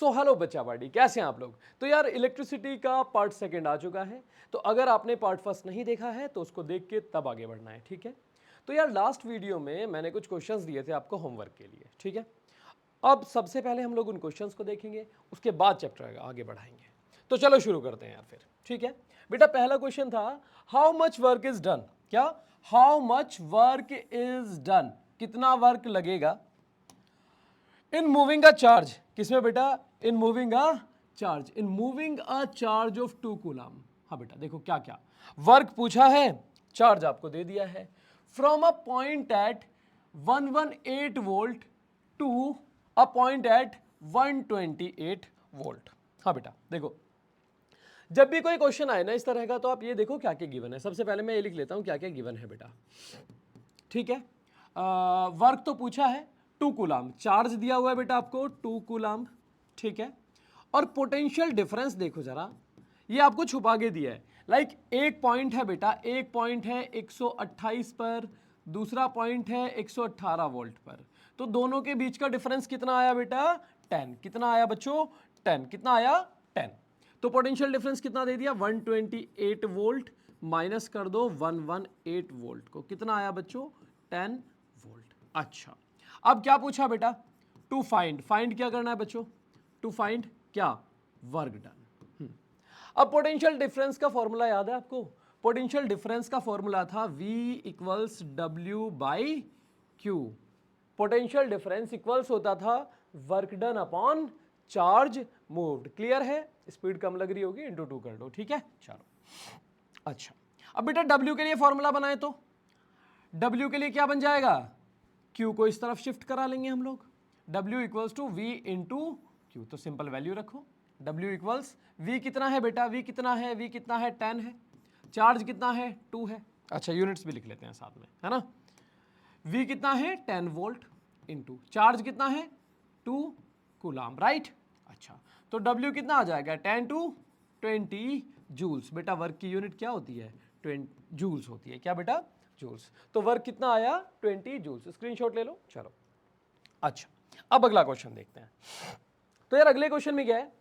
So hello बच्चा बाड़ी, कैसे हैं आप लोग। तो यार इलेक्ट्रिसिटी का पार्ट सेकंड आ चुका है, तो अगर आपने पार्ट फर्स्ट नहीं देखा है तो उसको देख के तब आगे बढ़ना है, ठीक है। तो यार लास्ट वीडियो में मैंने कुछ क्वेश्चंस दिए थे आपको होमवर्क के लिए, ठीक है। अब सबसे पहले हम लोग उन क्वेश्चंस को देखेंगे, उसके बाद चैप्टर आगे बढ़ाएंगे। तो चलो शुरू करते हैं यार फिर, ठीक है। बेटा पहला क्वेश्चन था how much work is done. क्या? How much work is done, कितना वर्क लगेगा इन मूविंग अ चार्ज। किसमें बेटा? In moving a charge, in moving a charge of 2 coulomb. हाँ बेटा देखो क्या क्या वर्क पूछा है, चार्ज आपको दे दिया है। From a point at 118 volt to a point at 128 volt. हाँ बेटा देखो, जब भी कोई क्वेश्चन आए ना इस तरह का, तो आप ये देखो क्या क्या गिवन है। सबसे पहले मैं ये लिख लेता हूं क्या क्या गिवन है बेटा, ठीक है। वर्क तो पूछा है 2 कूलम, चार्ज दिया हुआ है बेटा आपको 2 कूलम, ठीक है। और पोटेंशियल डिफरेंस देखो जरा, ये आपको छुपा के दिया है। लाइक एक पॉइंट है बेटा, एक पॉइंट है 128 पर, दूसरा पॉइंट है 118 वोल्ट पर। तो दोनों के बीच का डिफरेंस कितना आया बेटा? 10। कितना आया बच्चों? 10। कितना आया? 10। तो पोटेंशियल डिफरेंस कितना दे दिया? 128 वोल्ट माइनस कर दो 118 वोल्ट को, कितना आया बच्चों? 10 वोल्ट। अच्छा, अब क्या पूछा बेटा? टू फाइंड, फाइंड क्या करना है बच्चों? टू फाइंड क्या? Work done. अब पोटेंशियल डिफरेंस का फॉर्मूला याद है आपको? पोटेंशियल डिफरेंस का फॉर्मूला था V equals W by Q. Potential difference equals होता था work done upon charge moved. Clear है? स्पीड कम लग रही होगी, इंटू 2 कर दो, ठीक है। चलो अच्छा, अब बेटा W के लिए फॉर्मूला बनाए तो W के लिए क्या बन जाएगा? Q को इस तरफ शिफ्ट करा लेंगे हम लोग, W equals to V into Q. तो सिंपल वैल्यू रखो, W इक्वल्स V कितना है बेटा? V कितना है? V कितना है? 10 है। चार्ज कितना है? 2 है। अच्छा यूनिट्स भी लिख लेते हैं साथ में, है ना। V कितना है? 10 वोल्ट इंटू चार्ज कितना है? 2 कूलम, राइट। अच्छा, तो W कितना आ जाएगा? 10 टू 20 जूल्स। बेटा वर्क की यूनिट क्या होती है? 20 जूल्स होती है। क्या बेटा? जूल्स। तो वर्क कितना आया? 20 जूल्स। स्क्रीनशॉट ले लो। चलो अच्छा, अब अगला क्वेश्चन देखते हैं। तो यार अगले क्वेश्चन में क्या है?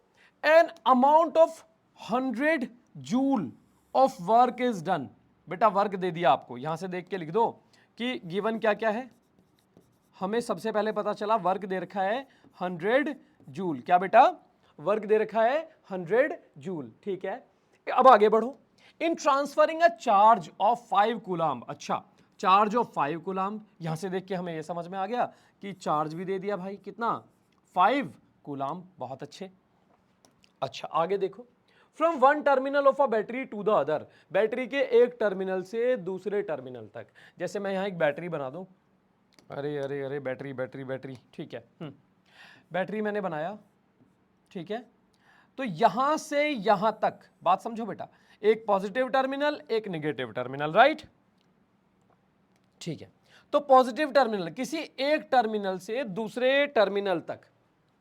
An amount of 100 joule of work is done. बेटा वर्क दे दिया आपको, यहां से देख के लिख दो कि गिवन क्या क्या है। हमें सबसे पहले पता चला वर्क दे रखा है 100 जूल। क्या बेटा? वर्क दे रखा है 100 जूल, ठीक है। अब आगे बढ़ो। In transferring a charge of 5 coulomb. अच्छा, चार्ज ऑफ 5 कूलम, यहां से देख के हमें यह समझ में आ गया कि चार्ज भी दे दिया भाई, कितना? 5 कूलम। बहुत अच्छे। अच्छा आगे देखो, from one terminal of a battery to the other. Battery के एक टर्मिनल से दूसरे टर्मिनल तक। जैसे मैं यहां एक बैटरी बना दूं, अरे अरे अरे बैटरी बैटरी बैटरी, ठीक है। बैटरी मैंने बनाया, ठीक है। तो यहां से यहां तक बात समझो बेटा, एक पॉजिटिव टर्मिनल एक नेगेटिव टर्मिनल, राइट, ठीक है। तो पॉजिटिव टर्मिनल किसी एक टर्मिनल से दूसरे टर्मिनल तक,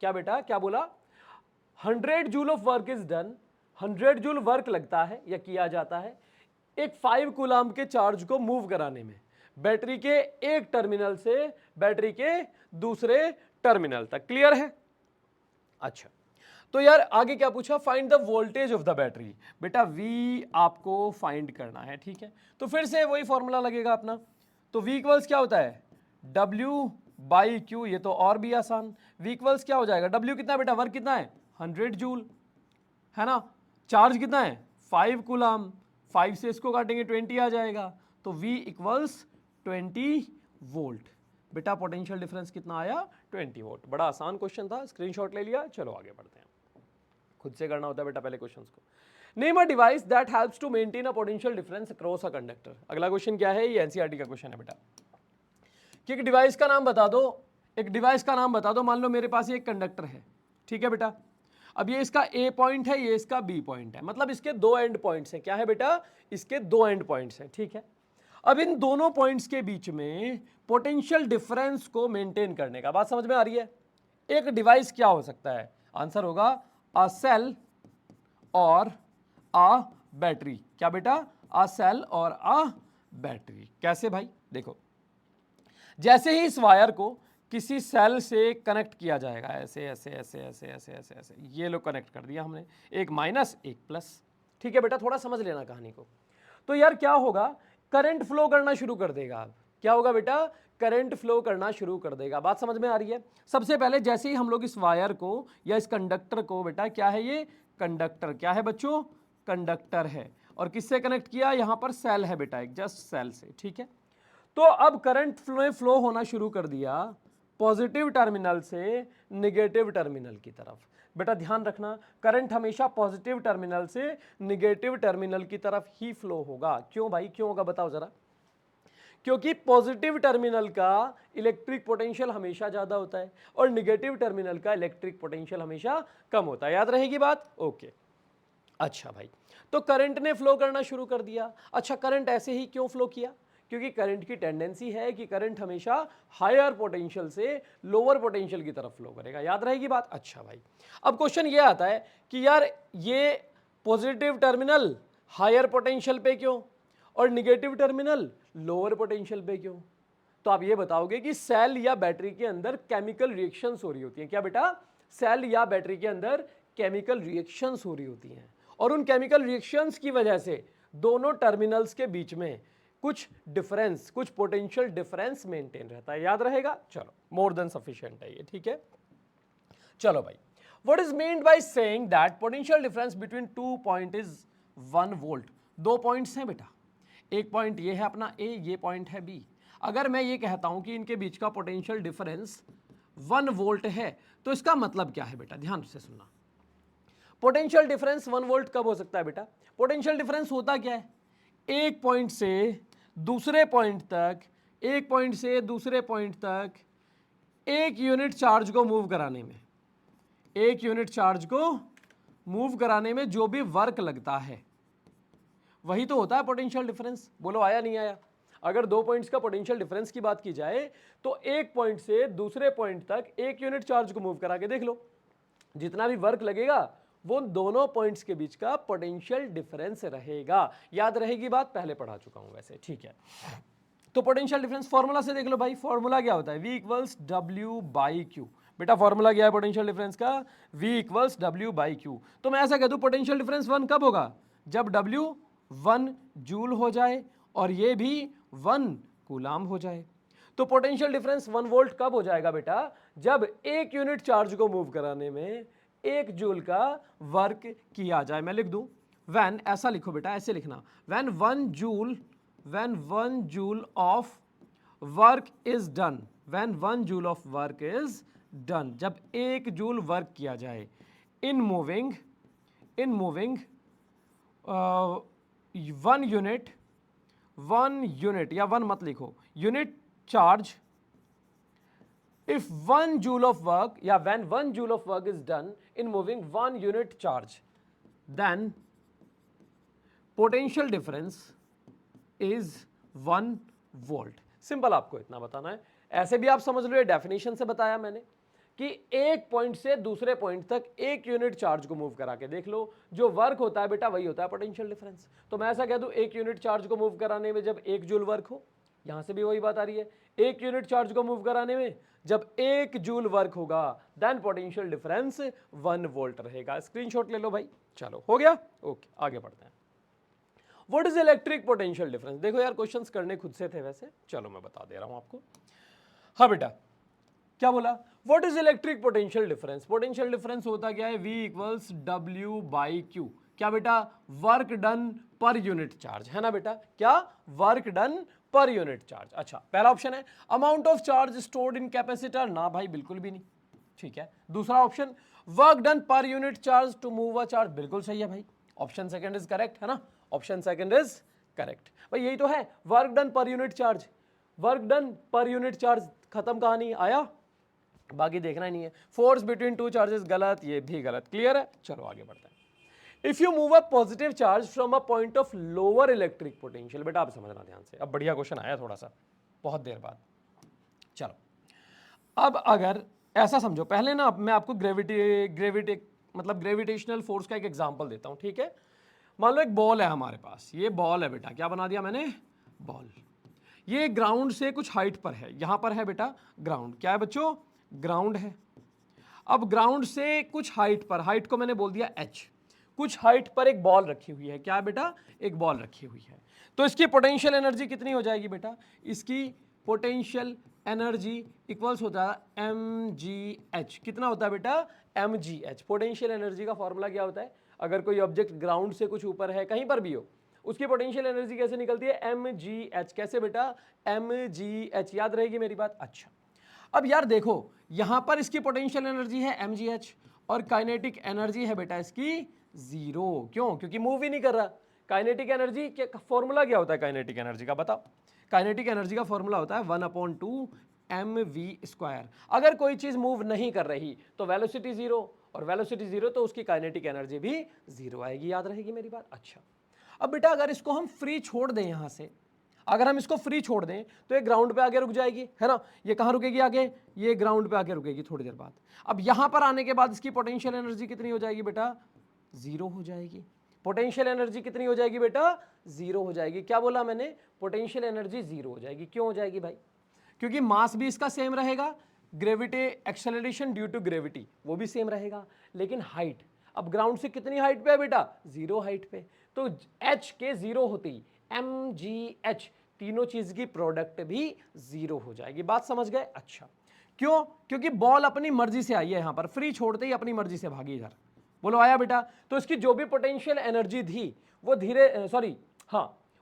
क्या बेटा? क्या बोला? 100 joule of work is done. 100 joule work लगता है या किया जाता है एक 5 कूलम के चार्ज को मूव कराने में, बैटरी के एक टर्मिनल से बैटरी के दूसरे टर्मिनल तक। क्लियर है? अच्छा, तो यार आगे क्या पूछा? Find the voltage of the battery. बेटा V आपको फाइंड करना है, ठीक है। तो फिर से वही फॉर्मूला लगेगा अपना। तो V इक्वल्स क्या होता है? W by Q. ये तो और भी आसान। V इक्वल्स क्या हो जाएगा? W कितना बेटा? वर्क कितना है? 100 जूल, है ना। चार्ज कितना है? 5 कूलम। 5 से इसको काटेंगे 20 आ जाएगा। तो V इक्वल्स 20 वोल्ट। बेटा पोटेंशियल डिफरेंस कितना आया? 20 वोल्ट। बड़ा आसान क्वेश्चन था, स्क्रीनशॉट ले लिया। चलो आगे बढ़ते हैं, खुद से करना होता है बेटा पहले क्वेश्चंस को। Name a device that helps to maintain a potential difference across a conductor. अगला क्वेश्चन क्या है? ये एनसीईआरटी का क्वेश्चन है बेटा कि एक डिवाइस का नाम बता दो। एक डिवाइस का नाम बता दो। मान लो मेरे पास एक कंडक्टर है, ठीक है बेटा। अब ये इसका ए पॉइंट है, ये इसका बी पॉइंट है, मतलब इसके दो एंड पॉइंट्स हैं। क्या है बेटा? इसके दो एंड पॉइंट्स हैं, ठीक है। अब इन दोनों पॉइंट्स के बीच में पोटेंशियल डिफरेंस को मेंटेन करने का, बात समझ में आ रही है? एक डिवाइस क्या हो सकता है? आंसर होगा अ सेल और अ बैटरी। क्या बेटा? अ सेल और अ बैटरी। कैसे भाई? देखो, जैसे ही इस वायर को किसी सेल से कनेक्ट किया जाएगा, ऐसे ऐसे ऐसे ऐसे ऐसे ऐसे ऐसे, ये लो कनेक्ट कर दिया हमने, एक माइनस एक प्लस। ठीक है बेटा, थोड़ा समझ लेना कहानी को। तो यार क्या होगा, करंट फ्लो करना शुरू कर देगा। अब क्या होगा बेटा, करंट फ्लो करना शुरू कर देगा। बात समझ में आ रही है? सबसे पहले जैसे ही हम लोग इस वायर को या इस कंडक्टर को, बेटा क्या है ये, कंडक्टर, क्या है बच्चों, कंडक्टर है, और किससे कनेक्ट किया, यहां पर सेल है बेटा, एक जस्ट सेल से। ठीक है, तो अब करंट फ्लो होना शुरू कर दिया पॉजिटिव टर्मिनल से निगेटिव टर्मिनल की तरफ। बेटा ध्यान रखना, करंट हमेशा पॉजिटिव टर्मिनल से निगेटिव टर्मिनल की तरफ ही फ्लो होगा। क्यों भाई, क्यों होगा बताओ जरा? क्योंकि पॉजिटिव टर्मिनल का इलेक्ट्रिक पोटेंशियल हमेशा ज्यादा होता है और निगेटिव टर्मिनल का इलेक्ट्रिक पोटेंशियल हमेशा कम होता है। याद रहेगी बात? ओके, अच्छा भाई, तो करंट ने फ्लो करना शुरू कर दिया। अच्छा, करंट ऐसे ही क्यों फ्लो किया? क्योंकि करंट की टेंडेंसी है कि करंट हमेशा हायर पोटेंशियल से लोअर पोटेंशियल की तरफ फ्लो करेगा। याद रहेगी बात? अच्छा भाई, अब क्वेश्चन ये आता है कि यार ये पॉजिटिव टर्मिनल हायर पोटेंशियल पे क्यों और निगेटिव टर्मिनल लोअर पोटेंशियल पे क्यों? तो आप ये बताओगे कि सेल या बैटरी के अंदर केमिकल रिएक्शंस हो रही होती हैं। क्या बेटा? सेल या बैटरी के अंदर केमिकल रिएक्शंस हो रही होती हैं, और उन केमिकल रिएक्शंस की वजह से दोनों टर्मिनल्स के बीच में कुछ डिफरेंस, कुछ पोटेंशियल डिफरेंस मेंटेन रहता है। याद रहेगा? चलो, मोर देन सफिशिएंट है ये। ठीक है, चलो भाई, what is meant by saying that potential difference between 2 point is 1 volt? दो पॉइंट्स हैं बेटा, एक पॉइंट ये है अपना ए, ये पॉइंट है बी। अगर मैं ये कहता हूं कि इनके बीच का पोटेंशियल डिफरेंस 1 वोल्ट है, तो इसका मतलब क्या है बेटा? ध्यान से सुनना। पोटेंशियल डिफरेंस 1 वोल्ट कब हो सकता है बेटा? पोटेंशियल डिफरेंस होता क्या है? एक पॉइंट से दूसरे पॉइंट तक, एक पॉइंट से दूसरे पॉइंट तक एक यूनिट चार्ज को मूव कराने में, एक यूनिट चार्ज को मूव कराने में जो भी वर्क लगता है वही तो होता है पोटेंशियल डिफरेंस। बोलो आया नहीं आया? अगर दो पॉइंट्स का पोटेंशियल डिफरेंस की बात की जाए तो एक पॉइंट से दूसरे पॉइंट तक एक यूनिट चार्ज को मूव करा के देख लो, जितना भी वर्क लगेगा वो दोनों पॉइंट्स के बीच का पोटेंशियल डिफरेंस रहेगा। याद रहेगी बात? पहले पढ़ा चुका हूं वैसे। ठीक है, तो पोटेंशियल डिफरेंस फॉर्मूला से देख लो भाई। फॉर्मूला क्या होता है? V equals W by Q. बेटा फॉर्मूला क्या है पोटेंशियल डिफरेंस का? V equals W by Q. तो मैं ऐसा कह दूं पोटेंशियल डिफरेंस 1 कब होगा? जब W 1 जूल हो जाए और ये भी 1 कूलाम हो जाए। तो पोटेंशियल डिफरेंस 1 वोल्ट कब हो जाएगा बेटा? जब एक यूनिट चार्ज को मूव कराने में 1 जूल का वर्क किया जाए। मैं लिख दूं व्हेन, ऐसा लिखो बेटा, ऐसे लिखना, when 1 joule of work is done, when 1 joule of work is done, जब 1 जूल वर्क किया जाए इन मूविंग 1 यूनिट या 1 मत लिखो, unit charge, if 1 joule of work, yeah, when 1 joule of work is done in moving 1 unit charge, then potential difference is 1 volt. Simple आपको इतना बताना है। ऐसे भी आप समझ लो, ये डेफिनेशन से बताया मैंने कि एक पॉइंट से दूसरे पॉइंट तक एक यूनिट चार्ज को मूव करा के देख लो, जो वर्क होता है बेटा वही होता है पोटेंशियल डिफरेंस। तो मैं ऐसा कह दूं एक यूनिट चार्ज को मूव कराने में जब 1 जूल वर्क हो, यहां से भी वही बात आ रही है, एक यूनिट चार्ज को मूव कराने में जब 1 जूल वर्क होगा देन पोटेंशियल डिफरेंस 1 वोल्ट रहेगा। स्क्रीनशॉट ले लो भाई। चलो हो गया? ओके, आगे बढ़ते हैं। What is electric potential difference? देखो यार क्वेश्चंस करने खुद से थे वैसे, चलो मैं बता दे रहा हूं आपको। हाँ बेटा, क्या बोला? What is electric potential difference? Potential difference होता क्या है? V equals W by Q. क्या बेटा? Work done per unit charge, है ना बेटा? क्या? Work done per unit charge. अच्छा, पहला ऑप्शन है amount of charge stored in capacitor. ना भाई, बिल्कुल भी नहीं। ठीक है, दूसरा option work done per unit charge to move a charge. बिल्कुल सही है भाई, ऑप्शन सेकंड इज करेक्ट, है ना? ऑप्शन सेकंड इज करेक्ट भाई, यही तो है work done per unit charge. Work done per unit charge, खत्म कहानी, आया, बाकी देखना ही नहीं है। फोर्स बिटवीन टू चार्जेस गलत, ये भी गलत। क्लियर है? चलो आगे बढ़ते हैं। If you move a positive charge from a point of lower electric potential, बेटा आप समझना ध्यान से, अब बढ़िया क्वेश्चन आया थोड़ा सा बहुत देर बाद। चलो, अब अगर ऐसा समझो, पहले ना मैं आपको ग्रेविटेशनल फोर्स का एक एग्जांपल देता हूं। ठीक है, मान लो एक बॉल है हमारे पास, ये बॉल है बेटा, क्या बना दिया मैंने? बॉल। ये ग्राउंड से कुछ हाइट पर है, यहां पर है बेटा ग्राउंड, क्या है बच्चों, ग्राउंड है। अब ग्राउंड से कुछ हाइट पर, हाइट को मैंने बोल दिया h, कुछ हाइट पर एक बॉल रखी हुई है, क्या है बेटा, एक बॉल रखी हुई है। तो इसकी पोटेंशियल एनर्जी कितनी हो जाएगी बेटा, इसकी पोटेंशियल एनर्जी इक्वल्स होता है mgh, कितना होता है बेटा, mgh। पोटेंशियल एनर्जी का फॉर्मूला क्या होता है, अगर कोई ऑब्जेक्ट ग्राउंड से कुछ ऊपर है, कहीं पर भी हो, उसकी पोटेंशियल एनर्जी कैसे निकलती है, mgh। कैसे बेटा, mgh, याद रहेगी मेरी बात। अच्छा, अब यार देखो, यहां पर इसकी पोटेंशियल एनर्जी है mgh और काइनेटिक एनर्जी है बेटा इसकी 0। क्यों, क्योंकि मूव ही नहीं कर रहा। काइनेटिक एनर्जी का फॉर्मूला क्या होता है, काइनेटिक एनर्जी का बताओ। काइनेटिक एनर्जी का फॉर्मूला होता है 1/2 mv²। अगर कोई चीज मूव नहीं कर रही तो वेलोसिटी 0, और वेलोसिटी 0 तो उसकी काइनेटिक एनर्जी भी 0 आएगी, याद रहेगी मेरी बात। अच्छा, अब बेटा अगर इसको हम फ्री छोड़ दें, यहां से अगर हम इसको फ्री छोड़ दें तो ये ग्राउंड पे आके रुक जाएगी, है ना। ये कहां रुकेगी आगे, ये ग्राउंड पे आके रुकेगी थोड़ी देर बाद। अब यहां पर आने के बाद इसकी पोटेंशियल एनर्जी कितनी हो जाएगी बेटा, 0 हो जाएगी। पोटेंशियल एनर्जी कितनी हो जाएगी बेटा, 0 हो जाएगी। क्या बोला मैंने, पोटेंशियल एनर्जी 0 हो जाएगी। क्यों हो जाएगी भाई, क्योंकि मास भी इसका सेम रहेगा, gravity acceleration due to gravity वो भी सेम रहेगा, लेकिन हाइट, अब ग्राउंड से कितनी हाइट पे है बेटा, 0 हाइट पे, तो h के 0 होते ही mgh, तीनों चीज की प्रोडक्ट भी 0 हो जाएगी। बात समझ गए। अच्छा, क्यों, क्योंकि बॉल अपनी मर्जी से आई है, यहां पर फ्री छोड़ते ही अपनी मर्जी से भागी इधर। बोलो आया बेटा। तो इसकी जो भी पोटेंशियल एनर्जी थी वो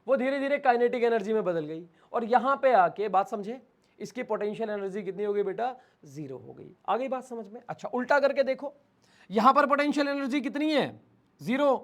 वो धीरे धीरे काइनेटिक एनर्जी में बदल गई, और यहां पे आके, बात समझे, इसकी पोटेंशियल एनर्जी कितनी हो गई बेटा, 0 हो गई। आ गई बात समझ में। अच्छा, उल्टा करके देखो, यहां पर पोटेंशियल एनर्जी कितनी है, 0,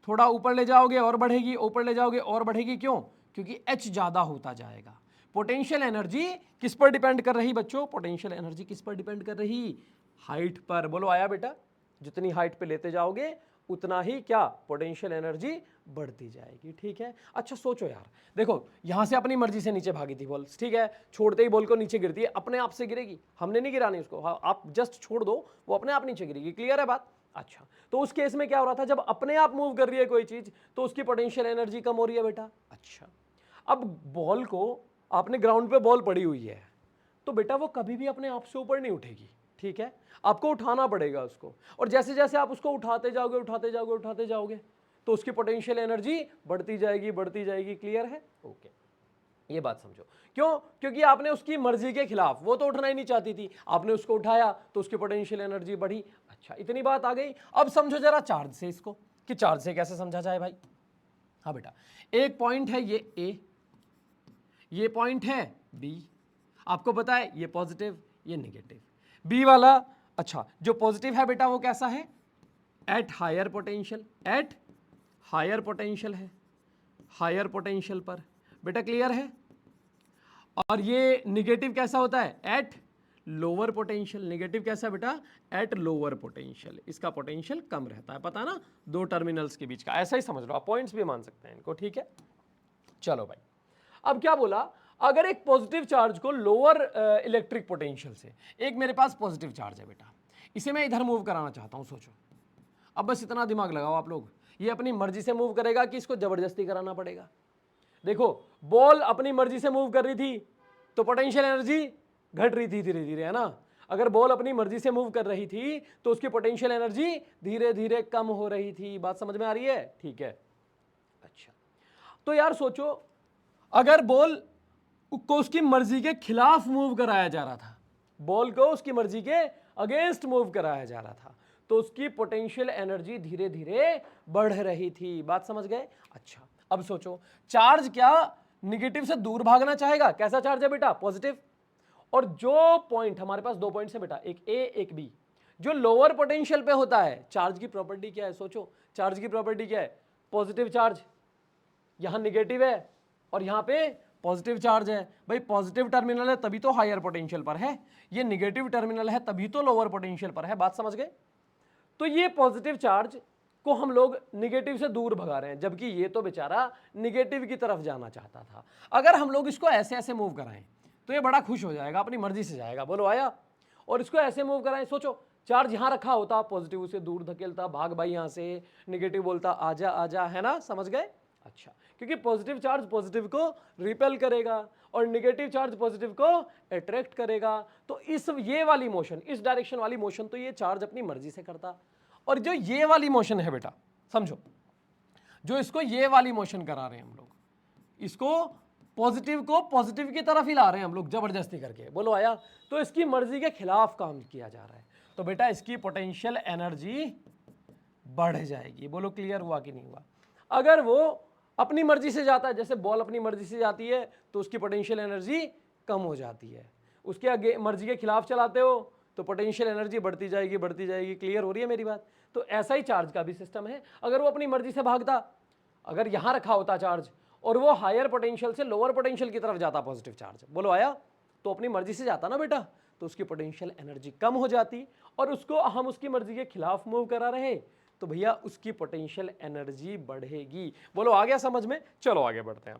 थोड़ा ऊपर ले जाओगे और बढ़ेगी, ऊपर ले जाओगे और बढ़ेगी। क्यों, क्योंकि h ज्यादा होता जाएगा। पोटेंशियल एनर्जी किस पर डिपेंड कर रही बच्चों, पोटेंशियल एनर्जी किस पर डिपेंड कर रही, हाइट पर। बोलो आया बेटा। जितनी हाइट पे लेते जाओगे उतना ही क्या, पोटेंशियल एनर्जी बढ़ती जाएगी। ठीक है। अच्छा सोचो यार, देखो यहां से अपनी मर्जी से नीचे भागी थी बॉल, ठीक है, छोड़ते ही बॉल को नीचे गिरती है, अपने आप से गिरेगी, हमने नहीं गिरानी उसको, आप जस्ट छोड़ दो, वो अपने आप नीचे गिरेगी। क्लियर है बात। अच्छा, तो उस केस में क्या हो रहा था, जब अपने आप मूव कर रही है कोई चीज तो उसकी पोटेंशियल एनर्जी कम हो रही है बेटा। अच्छा, अब बॉल को, आपने ग्राउंड पे बॉल पड़ी हुई है, तो बेटा वो कभी भी अपने आप से ऊपर नहीं उठेगी, ठीक है, आपको उठाना पड़ेगा उसको, और जैसे जैसे आप उसको उठाते जाओगे उठाते जाओगे उठाते जाओगे तो उसकी पोटेंशियल एनर्जी बढ़ती जाएगी बढ़ती जाएगी। क्लियर है। ओके, ये बात समझो। क्यों, क्योंकि आपने उसकी मर्जी के खिलाफ, वो तो उठना ही नहीं चाहती थी, आपने उसको उठाया तो उसकी पोटेंशियल एनर्जी बढ़ी। अच्छा, इतनी बात आ गई। अब समझो जरा चार्ज से इसको, कि चार्ज से कैसे समझा जाए भाई। हाँ बेटा, एक पॉइंट है ये A, ये पॉइंट है B, आपको पता है ये पॉजिटिव ये नेगेटिव, B वाला। अच्छा, जो पॉजिटिव है बेटा वो कैसा है, at higher potential, at higher potential है, हायर पोटेंशियल पर बेटा। क्लियर है। और ये निगेटिव कैसा होता है, एट लोअर पोटेंशियल। निगेटिव कैसा बेटा, एट लोअर पोटेंशियल, इसका पोटेंशियल कम रहता है। पता ना, दो टर्मिनल्स के बीच का, ऐसा ही समझ लो आप, पॉइंट्स भी मान सकते हैं इनको। ठीक है, चलो भाई, अब क्या बोला, अगर एक पॉजिटिव चार्ज को लोअर इलेक्ट्रिक पोटेंशियल से, एक मेरे पास पॉजिटिव चार्ज है बेटा, इसे मैं इधर मूव कराना चाहता हूं। सोचो, अब बस इतना दिमाग लगाओ आप लोग, ये अपनी मर्जी से मूव करेगा कि इसको जबरदस्ती कराना पड़ेगा। देखो, बॉल अपनी मर्जी से मूव कर रही थी तो पोटेंशियल एनर्जी घट रही थी धीरे धीरे, है ना। अगर बॉल अपनी मर्जी से मूव कर रही थी तो उसकी पोटेंशियल एनर्जी धीरे धीरे कम हो रही थी। बात समझ में आ रही है। ठीक है। अच्छा, तो यार सोचो, अगर बॉल को उसकी मर्जी के खिलाफ मूव कराया जा रहा था, बॉल को उसकी मर्जी के अगेंस्ट मूव कराया जा रहा था, तो उसकी पोटेंशियल एनर्जी धीरे धीरे बढ़ रही थी। बात समझ गए। अच्छा, अब सोचो, चार्ज क्या निगेटिव से दूर भागना चाहेगा। कैसा चार्ज है बेटा, पॉजिटिव। और जो पॉइंट, हमारे पास दो पॉइंट्स है बेटा, एक ए एक बी, जो लोअर पोटेंशियल पे होता है, चार्ज की प्रॉपर्टी क्या है, सोचो, चार्ज की प्रॉपर्टी क्या है, पॉजिटिव चार्ज, यहां निगेटिव है और यहां पे पॉजिटिव चार्ज है। भाई पॉजिटिव टर्मिनल है तभी तो हायर पोटेंशियल पर है, ये निगेटिव टर्मिनल है तभी तो लोअर पोटेंशियल पर है। बात समझ गए। तो ये पॉजिटिव चार्ज को हम लोग निगेटिव से दूर भगा रहे हैं, जबकि ये तो बेचारा निगेटिव की तरफ जाना चाहता था। अगर हम लोग इसको ऐसे ऐसे मूव कराएं तो ये बड़ा खुश हो जाएगा, अपनी मर्जी से जाएगा। बोलो आया। और इसको ऐसे मूव कराएं, सोचो, चार्ज यहां रखा होता, पॉजिटिव उसे दूर धकेलता, भाग भाई यहां से, निगेटिव बोलता आजा आजा, है ना। समझ गए। अच्छा, क्योंकि पॉजिटिव चार्ज पॉजिटिव को रिपेल करेगा और नेगेटिव चार्ज पॉजिटिव को अट्रैक्ट करेगा। तो ये वाली मोशन, इस डायरेक्शन वाली मोशन तो ये चार्ज अपनी मर्जी से करता, और जो ये वाली मोशन है बेटा, समझो, जो इसको ये वाली मोशन करा रहे हैं हम लोग, इसको पॉजिटिव को पॉजिटिव की तरफ ही ला रहे हैं हम लोग जबरदस्ती करके, बोलो आया, तो इसकी मर्जी के खिलाफ काम किया जा रहा है, तो बेटा इसकी पोटेंशियल एनर्जी बढ़ जाएगी। बोलो क्लियर हुआ कि नहीं हुआ? अगर वो अपनी मर्जी से जाता है, जैसे बॉल अपनी मर्जी से जाती है तो उसकी पोटेंशियल एनर्जी कम हो जाती है, उसके आगे मर्जी के खिलाफ चलाते हो तो पोटेंशियल एनर्जी बढ़ती जाएगी बढ़ती जाएगी। क्लियर हो रही है मेरी बात? तो ऐसा ही चार्ज का भी सिस्टम है। अगर वो अपनी मर्जी से भागता, अगर यहां रखा होता चार्ज और वो हायर पोटेंशियल से लोअर पोटेंशियल की तरफ जाता पॉजिटिव चार्ज, बोलो आया, तो अपनी मर्जी से जाता ना बेटा, तो उसकी पोटेंशियल एनर्जी कम हो जाती, और उसको हम उसकी मर्जी के खिलाफ मूव करा रहे तो भैया उसकी पोटेंशियल एनर्जी बढ़ेगी। बोलो आ गया समझ में? चलो आगे बढ़ते हैं।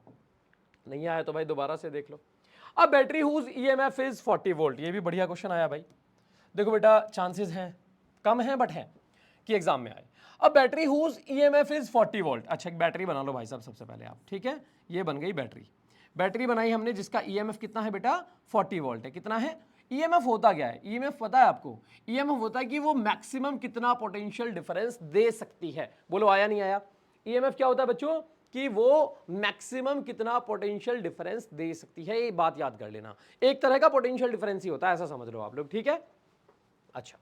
नहीं आया तो भाई दोबारा से देख लो। अब battery whose EMF is 40 volt, ये भी बढ़िया क्वेश्चन आया भाई। देखो बेटा चांसेस हैं, कम हैं बट हैं कि एग्जाम में आए। अब battery whose EMF is 40 volt, अच्छा एक बैटरी बना लो भाई साहब सबसे पहले आप, ठीक है, ये बन गई बैटरी। बैटरी बनाई हमने जिसका ईएमएफ कितना है बेटा? 40 वोल्ट है। कितना है? ईएमएफ होता क्या है? ईएमएफ पता है आपको? ईएमएफ होता है कि वो मैक्सिमम कितना पोटेंशियल डिफरेंस दे सकती है। बोलो आया नहीं आया? ईएमएफ क्या होता है बच्चों? कि वो मैक्सिमम कितना पोटेंशियल डिफरेंस दे सकती है। ये बात याद कर लेना, एक तरह का पोटेंशियल डिफरेंस ही होता है, ऐसा समझ लो आप लोग, ठीक है? अच्छा,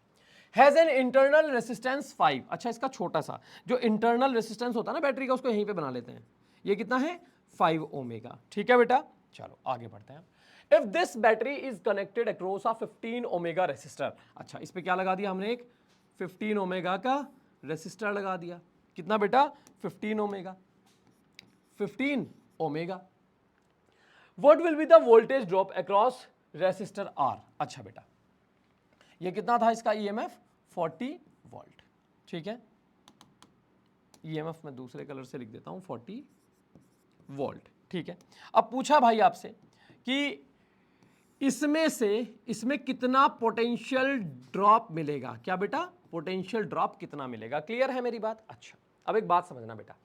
हैज एन इंटरनल रेसिस्टेंस 5, अच्छा इसका छोटा सा जो इंटरनल रेसिस्टेंस होता है ना बैटरी का, उसको यहीं पे बना लेते हैं। ये कितना है? 5 ओमेगा, ठीक है बेटा? चलो आगे बढ़ते हैं। If this battery is connected across a 15 omega resistor, अच्छा इस पे क्या लगा दिया हमने? एक 15 ओमेगा का रेसिस्टर लगा दिया। कितना बेटा? 15 omega, 15 omega. What will be the voltage drop across resistor R, अच्छा बेटा ये कितना था इसका ईएमएफ? 40 वोल्ट, ठीक है। ईएमएफ मैं दूसरे कलर से लिख देता हूं, 40 वोल्ट, ठीक है। अब पूछा भाई आपसे कि इसमें कितना पोटेंशियल ड्रॉप मिलेगा, क्या बेटा? पोटेंशियल ड्रॉप कितना मिलेगा? क्लियर है मेरी बात? अच्छा अब एक बात समझना बेटा,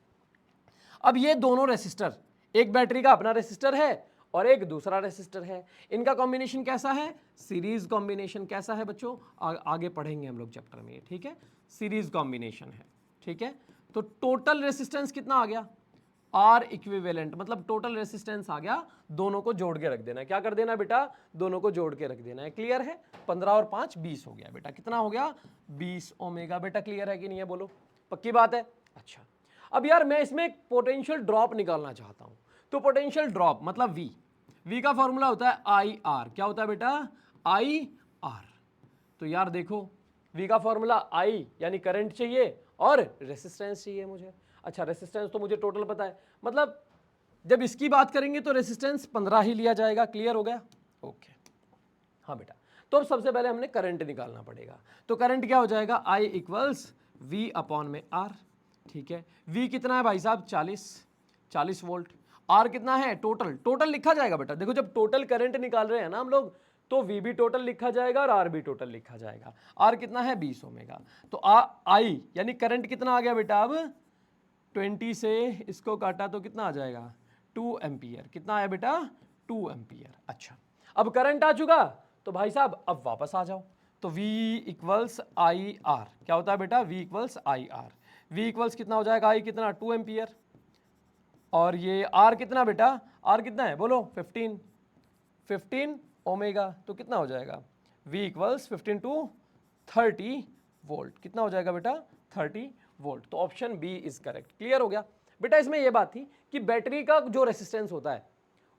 अब ये दोनों रेसिस्टर, एक बैटरी का अपना रेसिस्टर है और एक दूसरा रेसिस्टर है, इनका कॉम्बिनेशन कैसा है? Series combination. कैसा है बच्चों? आगे पढ़ेंगे हम लोग चैप्टर में, ठीक है। सीरीज कॉम्बिनेशन है, ठीक है। तो टोटल रेसिस्टेंस कितना आ गया? आर इक्विवेलेंट, मतलब टोटल रेसिस्टेंस आ गया, दोनों को जोड़ के रख देना है। क्या कर देना बेटा? दोनों को जोड़ के रख देना है। क्लियर है? 15 और 5 20 हो गया बेटा। कितना हो गया? 20 ओमेगा। बेटा क्लियर है कि नहीं है? बोलो पक्की बात है? अच्छा अब यार मैं इसमें एक पोटेंशियल ड्रॉप निकालना चाहता हूं, तो पोटेंशियल ड्रॉप मतलब V का फॉर्मूला होता है IR। क्या होता है बेटा? IR। तो यार देखो V का फॉर्मूला I यानी करंट चाहिए और रेसिस्टेंस चाहिए मुझे। अच्छा रेसिस्टेंस तो मुझे टोटल पता है, मतलब जब इसकी बात करेंगे तो रेसिस्टेंस 15 ही लिया जाएगा। क्लियर हो गया? ओके हाँ बेटा। तो अब सबसे पहले हमने करंट निकालना पड़ेगा, तो करंट क्या हो जाएगा? I इक्वल्स V अपॉन में R, ठीक है। V कितना है भाई साहब? 40 वोल्ट। R कितना है? टोटल लिखा जाएगा बेटा। देखो जब टोटल करंट निकाल रहे हैं ना हम लोग, तो V भी टोटल लिखा जाएगा और R भी टोटल लिखा जाएगा। R कितना है? 20 ओमेगा। तो I यानी करंट कितना आ गया बेटा? अब 20 से इसको काटा तो कितना आ जाएगा? 2 एम्पियर। कितना आया बेटा? 2 एम्पियर। अच्छा अब करंट आ चुका, तो भाई साहब अब वापस आ जाओ, तो V इक्वल्स IR। क्या होता है बेटा? V equals IR। V equals कितना हो जाएगा? I कितना? 2 एम्पियर। और ये R कितना बेटा? R कितना है? बोलो 15 ओमेगा। तो कितना हो जाएगा? V equals 15 two 30 volt. कितना हो जाएगा बेटा? 30 वोल्ट। तो option B is correct. Clear हो गया बेटा? इसमें यह बात थी कि बैटरी का जो रेसिस्टेंस होता है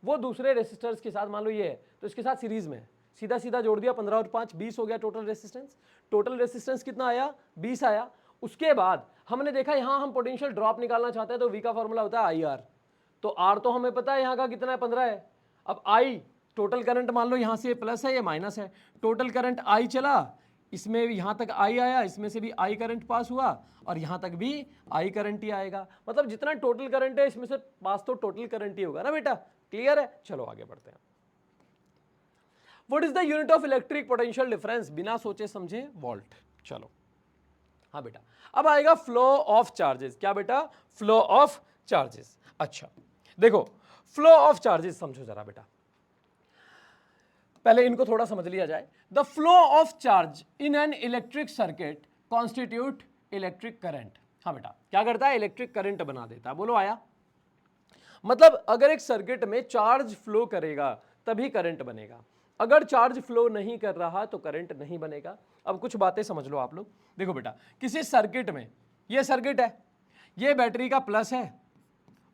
वो दूसरे रेसिस्टर्स के साथ, मान लो ये है तो इसके साथ सीरीज में है, सीधा सीधा जोड़ दिया, 15 और 5 20 हो गया टोटल रेसिस्टेंस। टोटल रेसिस्टेंस कितना आया? 20 आया। उसके बाद हमने देखा यहां हम पोटेंशियल ड्रॉप निकालना चाहते हैं, तो V का फॉर्मूला होता है IR। तो R तो हमें पता है यहां का कितना है? 15 है। अब I टोटल करंट, मान लो यहां से प्लस है, ये माइनस है, टोटल करंट I चला, इसमें भी यहां तक I आया, इसमें से भी I करंट पास हुआ और यहां तक भी I करंट ही आएगा। मतलब जितना टोटल करंट है इसमें से पास तो टोटल करंट ही होगा ना बेटा। क्लियर है? चलो आगे बढ़ते हैं। What is the unit of electric potential difference? बिना सोचे समझे वोल्ट। चलो हाँ बेटा अब आएगा फ्लो ऑफ चार्जेस। क्या बेटा? Flow of charges. अच्छा देखो, फ्लो ऑफ चार्जेस समझो जरा बेटा, पहले इनको थोड़ा समझ लिया जाए। The flow of charge in an electric circuit constitute electric current. हाँ बेटा, क्या करता है? इलेक्ट्रिक करंट बना देता है। बोलो आया? मतलब अगर एक सर्किट में चार्ज फ्लो करेगा तभी करंट बनेगा, अगर चार्ज फ्लो नहीं कर रहा तो करंट नहीं बनेगा। अब कुछ बातें समझ लो आप लोग। देखो बेटा, किसी सर्किट में, ये सर्किट है, ये बैटरी का प्लस है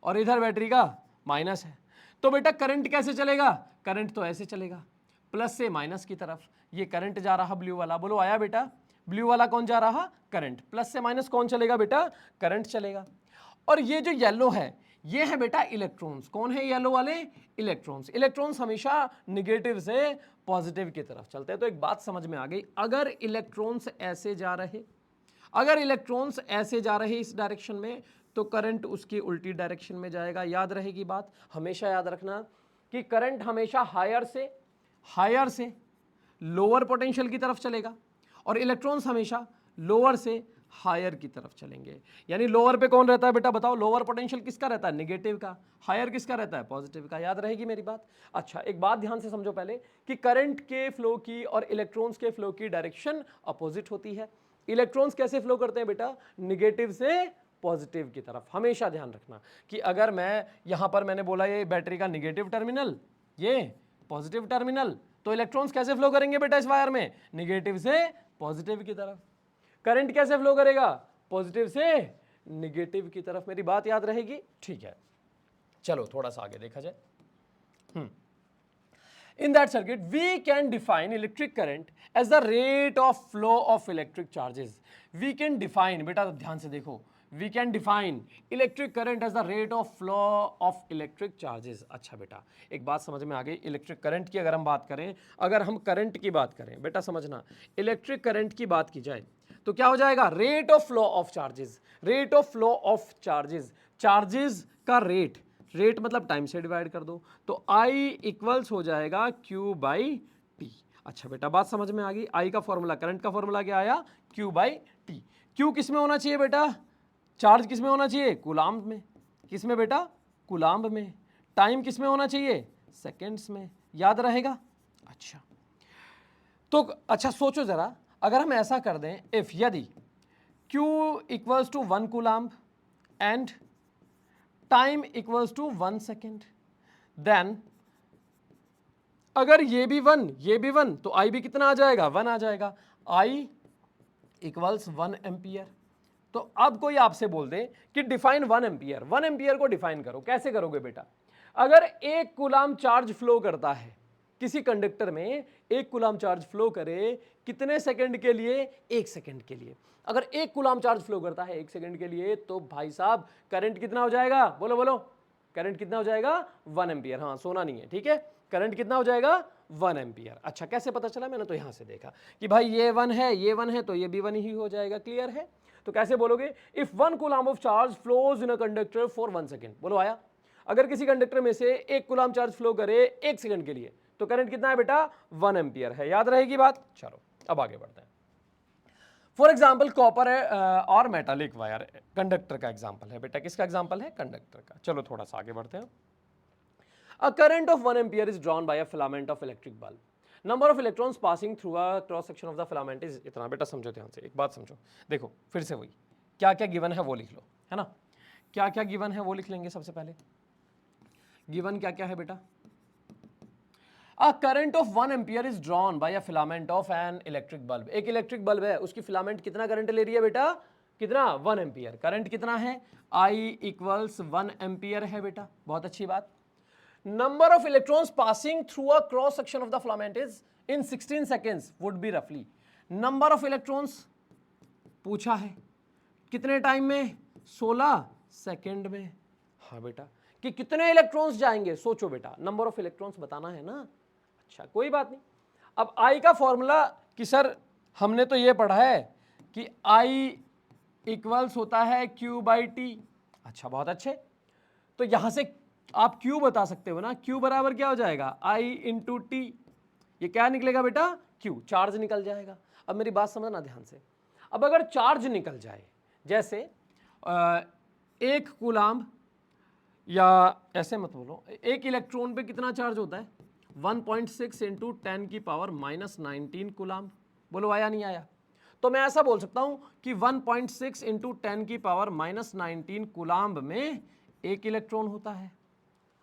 और इधर बैटरी का माइनस है, तो बेटा करंट कैसे चलेगा? करंट तो ऐसे चलेगा, प्लस से माइनस की तरफ। ये करंट जा रहा ब्लू वाला। बोलो आया बेटा? ब्लू वाला कौन जा रहा? करंट। प्लस से माइनस कौन चलेगा बेटा? करंट चलेगा। और ये जो येलो है, ये है बेटा इलेक्ट्रॉन्स। कौन है येलो वाले? इलेक्ट्रॉन्स। इलेक्ट्रॉन्स हमेशा निगेटिव से पॉजिटिव की तरफ चलते हैं। तो एक बात समझ में आ गई, अगर इलेक्ट्रॉन्स ऐसे जा रहे, अगर इलेक्ट्रॉन्स ऐसे जा रहे इस डायरेक्शन में, तो करंट उसकी उल्टी डायरेक्शन में जाएगा। याद रहेगी बात, हमेशा याद रखना कि करंट हमेशा हायर से लोअर पोटेंशियल की तरफ चलेगा और इलेक्ट्रॉन्स हमेशा लोअर से हायर की तरफ चलेंगे। यानी लोअर पे कौन रहता है बेटा? बताओ, लोअर पोटेंशियल किसका रहता है? नेगेटिव का। हायर किसका रहता है? पॉजिटिव का। याद रहेगी मेरी बात? अच्छा, एक बात ध्यान से समझो पहले कि करंट के फ्लो की और इलेक्ट्रॉन्स के फ्लो की डायरेक्शन अपोजिट होती है। इलेक्ट्रॉन्स कैसे फ्लो करते हैं बेटा? निगेटिव से पॉजिटिव की तरफ। हमेशा ध्यान रखना कि अगर मैं यहां पर मैंने बोला ये बैटरी का निगेटिव टर्मिनल, ये पॉजिटिव टर्मिनल, तो इलेक्ट्रॉन्स कैसे फ्लो करेंगे बेटा इस वायर में? निगेटिव से पॉजिटिव की तरफ। करंट कैसे फ्लो करेगा? पॉजिटिव से निगेटिव की तरफ। मेरी बात याद रहेगी? ठीक है, चलो थोड़ा सा आगे देखा जाए। In that circuit, we can define electric current as the rate of flow of electric charges. We can define, बेटा ध्यान से देखो, we can define electric current as the rate of flow of electric charges. अच्छा बेटा, एक बात समझ में आ गई। इलेक्ट्रिक करंट की अगर हम बात करें, अगर हम करंट की बात करें, बेटा समझना, इलेक्ट्रिक करंट की बात की जाए तो क्या हो जाएगा? Rate of flow of charges. Rate of flow of charges, charges का रेट, रेट मतलब टाइम से डिवाइड कर दो, तो I इक्वल्स हो जाएगा Q बाई टी। अच्छा बेटा, बात समझ में आ गई? I का फॉर्मूला, करंट का फॉर्मूला क्या आया? Q by T. Q किस में होना चाहिए बेटा? चार्ज किस में होना चाहिए? कूलाम्ब में। किस में बेटा? कूलाम्ब में। टाइम किस में होना चाहिए? सेकेंड्स में। याद रहेगा? अच्छा, तो अच्छा सोचो जरा, अगर हम ऐसा कर दें, इफ यदि Q equals to 1 coulomb and time equals to 1 second, then अगर ये भी 1 ये भी 1 तो I भी कितना आ जाएगा? 1 आ जाएगा। I equals 1 ampere. तो अब कोई आपसे बोल दे कि डिफाइन 1 एम्पियर, 1 एम्पियर को डिफाइन करो, कैसे करोगे बेटा? अगर 1 कूलाम चार्ज फ्लो करता है किसी कंडक्टर में, 1 कूलाम चार्ज फ्लो करे कितने सेकंड के लिए? 1 सेकंड के लिए। अगर 1 कूलाम चार्ज फ्लो करता है 1 सेकंड के लिए, तो भाई साहब करंट कितना हो जाएगा? बोलो बोलो, करंट कितना हो जाएगा? 1 एम्पियर। हाँ, सोना नहीं है, ठीक है। करंट कितना हो जाएगा? 1 एम्पियर। अच्छा, कैसे पता चला? मैंने तो यहां से देखा कि भाई ये 1 है, ये 1 है, तो ये भी 1 ही हो जाएगा। क्लियर है? तो कैसे बोलोगे? If 1 coulomb of charge flows in a conductor for 1 second. बोलो आया? अगर किसी कंडक्टर में से 1 कूलाम चार्ज फ्लो करे 1 सेकंड के लिए, तो करंट कितना है बेटा? 1 एम्पियर है। याद रहेगी बात? चलो अब आगे बढ़ते हैं। फॉर एग्जाम्पल कॉपर और मेटालिक वायर, कंडक्टर का एग्जाम्पल है बेटा। किसका एग्जाम्पल है? कंडक्टर का। चलो थोड़ा सा आगे बढ़ते हैं। A current of 1 ampere is drawn by a filament of electric bulb. Number of electrons passing through a cross section of the filament is इतना। बेटा समझो ध्यान से, एक बात समझो, देखो फिर से वही, क्या क्या गिवन है वो लिख लो, है ना? क्या क्या गिवन है वो लिख लेंगे। सबसे पहले गिवन क्या क्या है बेटा? A current of 1 ampere is drawn by a filament of an electric bulb. एक इलेक्ट्रिक बल्ब है, उसकी फिलामेंट कितना करंट ले रही है बेटा? कितना? 1 एम्पियर। करंट कितना है? I इक्वल्स 1 एम्पियर है बेटा। बहुत अच्छी बात। Number of electrons passing through a cross section of the filament is in 16 seconds would be रफली। नंबर ऑफ इलेक्ट्रॉन्स पूछा है कितने टाइम में? 16 सेकेंड में। हाँ बेटा, कि कितने इलेक्ट्रॉन्स जाएंगे? सोचो बेटा, नंबर ऑफ इलेक्ट्रॉन्स बताना है ना। अच्छा, कोई बात नहीं। अब I का फॉर्मूला कि सर हमने तो ये पढ़ा है कि I इक्वल्स होता है Q बाई टी। अच्छा, बहुत अच्छे। तो यहां से आप Q बता सकते हो ना। Q बराबर क्या हो जाएगा? I into T. ये क्या निकलेगा बेटा? Q। चार्ज निकल जाएगा। अब मेरी बात समझना ध्यान से। अब अगर चार्ज निकल जाए, जैसे 1 कूलाम्ब या ऐसे मत बोलो, एक इलेक्ट्रॉन पे कितना चार्ज होता है? 1.6 इंटू 10 की पावर -19 कूलाम। बोलो आया नहीं आया? तो मैं ऐसा बोल सकता हूं कि 1.6 इंटू 10 की पावर -19 कूलाम में एक इलेक्ट्रॉन होता है।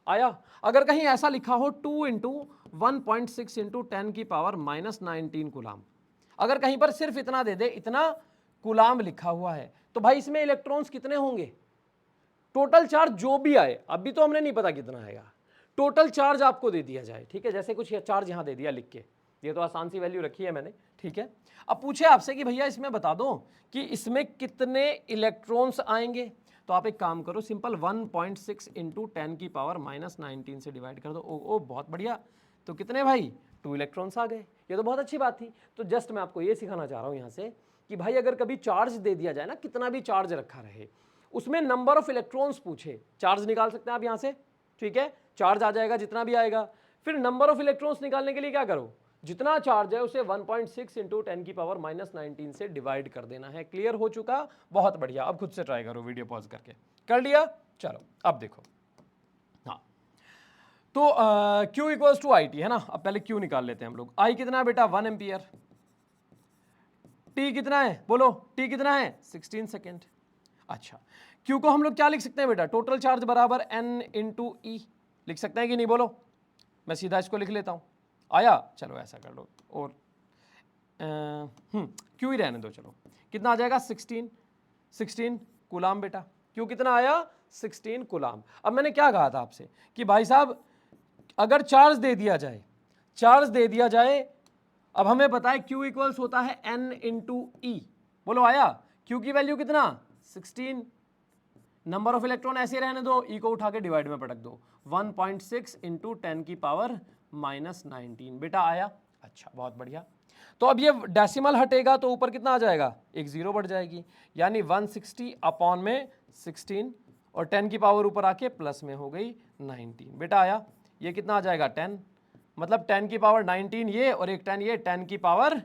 आया? अगर कहीं ऐसा लिखा हो 2 इंटू 1.6 इंटू 10 की पावर -19 कूलाम, अगर कहीं पर सिर्फ इतना दे दे, इतना कूलाम लिखा हुआ है, तो भाई इसमें इलेक्ट्रॉन्स कितने होंगे? टोटल चार्ज जो भी आए, अभी तो हमने नहीं पता कितना आएगा, टोटल चार्ज आपको दे दिया जाए, ठीक है? जैसे कुछ चार्ज यहां दे दिया लिख के, ये तो आसान सी वैल्यू रखी है मैंने, ठीक है? अब पूछे आपसे कि भैया इसमें बता दो कि इसमें कितने इलेक्ट्रॉन्स आएंगे, तो आप एक काम करो, सिंपल 1.6 इंटू 10 की पावर -19 से डिवाइड कर दो। ओ बहुत बढ़िया, तो कितने भाई? 2 इलेक्ट्रॉन्स आ गए। ये तो बहुत अच्छी बात थी। तो जस्ट मैं आपको ये सिखाना चाह रहा हूं यहां से कि भाई अगर कभी चार्ज दे दिया जाए ना, कितना भी चार्ज रखा रहे, उसमें नंबर ऑफ इलेक्ट्रॉन्स पूछे, चार्ज निकाल सकते हैं आप यहां से, ठीक है? चार्ज आ जाएगा जितना भी आएगा, फिर नंबर ऑफ इलेक्ट्रॉन्स निकालने के लिए क्या करो, जितना चार्ज है उसे 1.6 इंटू 10 की पावर -19 से डिवाइड कर देना है। क्लियर हो चुका? बहुत बढ़िया। अब खुद से ट्राई करो वीडियो पॉज करके। कर लिया? चलो अब देखो, हाँ, तो Q equals to I T है ना। अब पहले Q निकाल लेते हैं हम लोग। I कितना है बेटा? 1 एम्पियर। T कितना है? बोलो, T कितना है? 16 सेकेंड। अच्छा, Q को हम लोग क्या लिख सकते हैं बेटा? टोटल चार्ज बराबर N इंटू ई लिख सकते हैं कि नहीं? बोलो, मैं सीधा इसको लिख लेता हूं। आया? चलो ऐसा कर लो, और Q ही रहने दो। चलो, कितना आ जाएगा? 16 कूलाम बेटा। Q कितना आया? 16 कूलाम। अब मैंने क्या कहा था आपसे कि भाई साहब अगर चार्ज दे दिया जाए, चार्ज दे दिया जाए, अब हमें पता है Q इक्वल्स होता है N इंटू ई। बोलो आया? Q की वैल्यू कितना? 16। नंबर ऑफ इलेक्ट्रॉन ऐसे रहने दो, ई को उठा के डिवाइड में पटक दो, 1.6 इंटू 10 की पावर -19। बेटा आया? अच्छा, बहुत बढ़िया। तो अब ये डेसिमल हटेगा तो ऊपर कितना आ जाएगा? एक जीरो बढ़ जाएगी, यानी 160 अपॉन में 16, और 10 की पावर ऊपर आके प्लस में हो गई 19। बेटा आया? ये कितना आ जाएगा? 10, मतलब 10 की पावर 19 ये, और एक 10 ये, 10 की पावर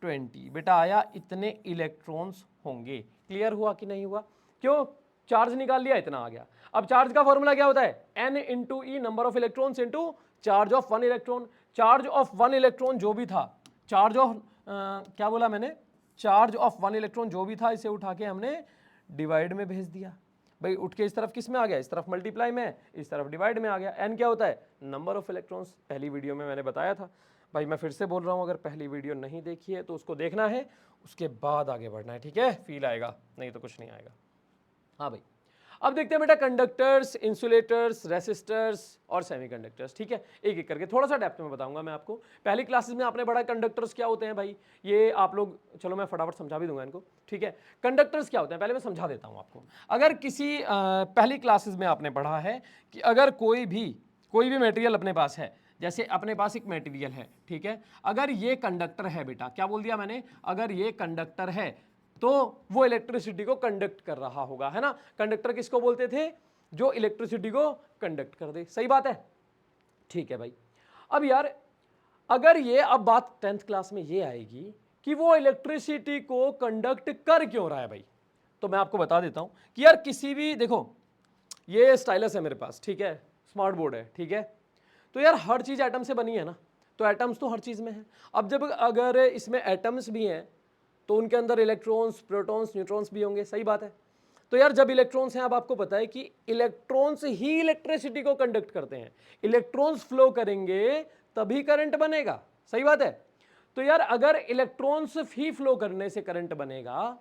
20। बेटा आया? इतने इलेक्ट्रॉन्स होंगे। क्लियर हुआ कि नहीं हुआ? क्यों? चार्ज निकाल लिया, इतना आ गया। अब चार्ज का फॉर्मूला क्या होता है? N into E, number of electrons into charge of 1 electron. Charge of 1 electron जो भी था, चार्ज ऑफ क्या बोला मैंने? चार्ज ऑफ 1 इलेक्ट्रॉन जो भी था, इसे उठा के हमने डिवाइड में भेज दिया। भाई उठ के इस तरफ किस में आ गया? इस तरफ मल्टीप्लाई में, इस तरफ डिवाइड में आ गया। N क्या होता है? Number of electrons. पहली वीडियो में मैंने बताया था। भाई मैं फिर से बोल रहा हूं, अगर पहली वीडियो नहीं देखी है तो उसको देखना है, उसके बाद आगे बढ़ना है, ठीक है? फील आएगा, नहीं तो कुछ नहीं आएगा। हाँ भाई, अब देखते हैं बेटा कंडक्टर्स, इंसुलेटर्स, रेसिस्टर्स और सेमीकंडक्टर्स, ठीक है? एक एक करके थोड़ा सा डेप्थ में बताऊंगा मैं आपको। पहली क्लासेस में आपने पढ़ा कंडक्टर्स क्या होते हैं भाई, ये आप लोग, चलो मैं फटाफट समझा भी दूंगा इनको, ठीक है? कंडक्टर्स क्या होते हैं पहले मैं समझा देता हूं आपको। अगर किसी पहली क्लासेस में आपने पढ़ा है कि अगर कोई भी मटेरियल अपने पास है, जैसे अपने पास एक मटेरियल है, ठीक है? अगर ये कंडक्टर है बेटा, क्या बोल दिया मैंने? अगर ये कंडक्टर है तो वो इलेक्ट्रिसिटी को कंडक्ट कर रहा होगा, है ना? कंडक्टर किसको बोलते थे? जो इलेक्ट्रिसिटी को कंडक्ट कर दे। सही बात है? ठीक है भाई। अब यार अगर ये, अब बात 10th क्लास में ये आएगी कि वो इलेक्ट्रिसिटी को कंडक्ट कर क्यों रहा है भाई, तो मैं आपको बता देता हूं कि यार किसी भी, देखो ये स्टाइलस है मेरे पास, ठीक है? स्मार्ट बोर्ड है, ठीक है? तो यार हर चीज एटम से बनी है ना, तो एटम्स तो हर चीज में है। अब जब अगर इसमें एटम्स भी हैं तो उनके अंदर इलेक्ट्रॉन्स, प्रोटॉन्स, न्यूट्रॉन्स भी होंगे। सही बात है? तो यार जब इलेक्ट्रॉन्स हैं, अब आपको पता है कि इलेक्ट्रॉन्स ही इलेक्ट्रिसिटी को कंडक्ट करते हैं। इलेक्ट्रॉन्स फ्लो करेंगे तभी करंट बनेगा। सही बात है? तो यार अगर इलेक्ट्रॉन्स ही फ्लो करने से करंट बनेगा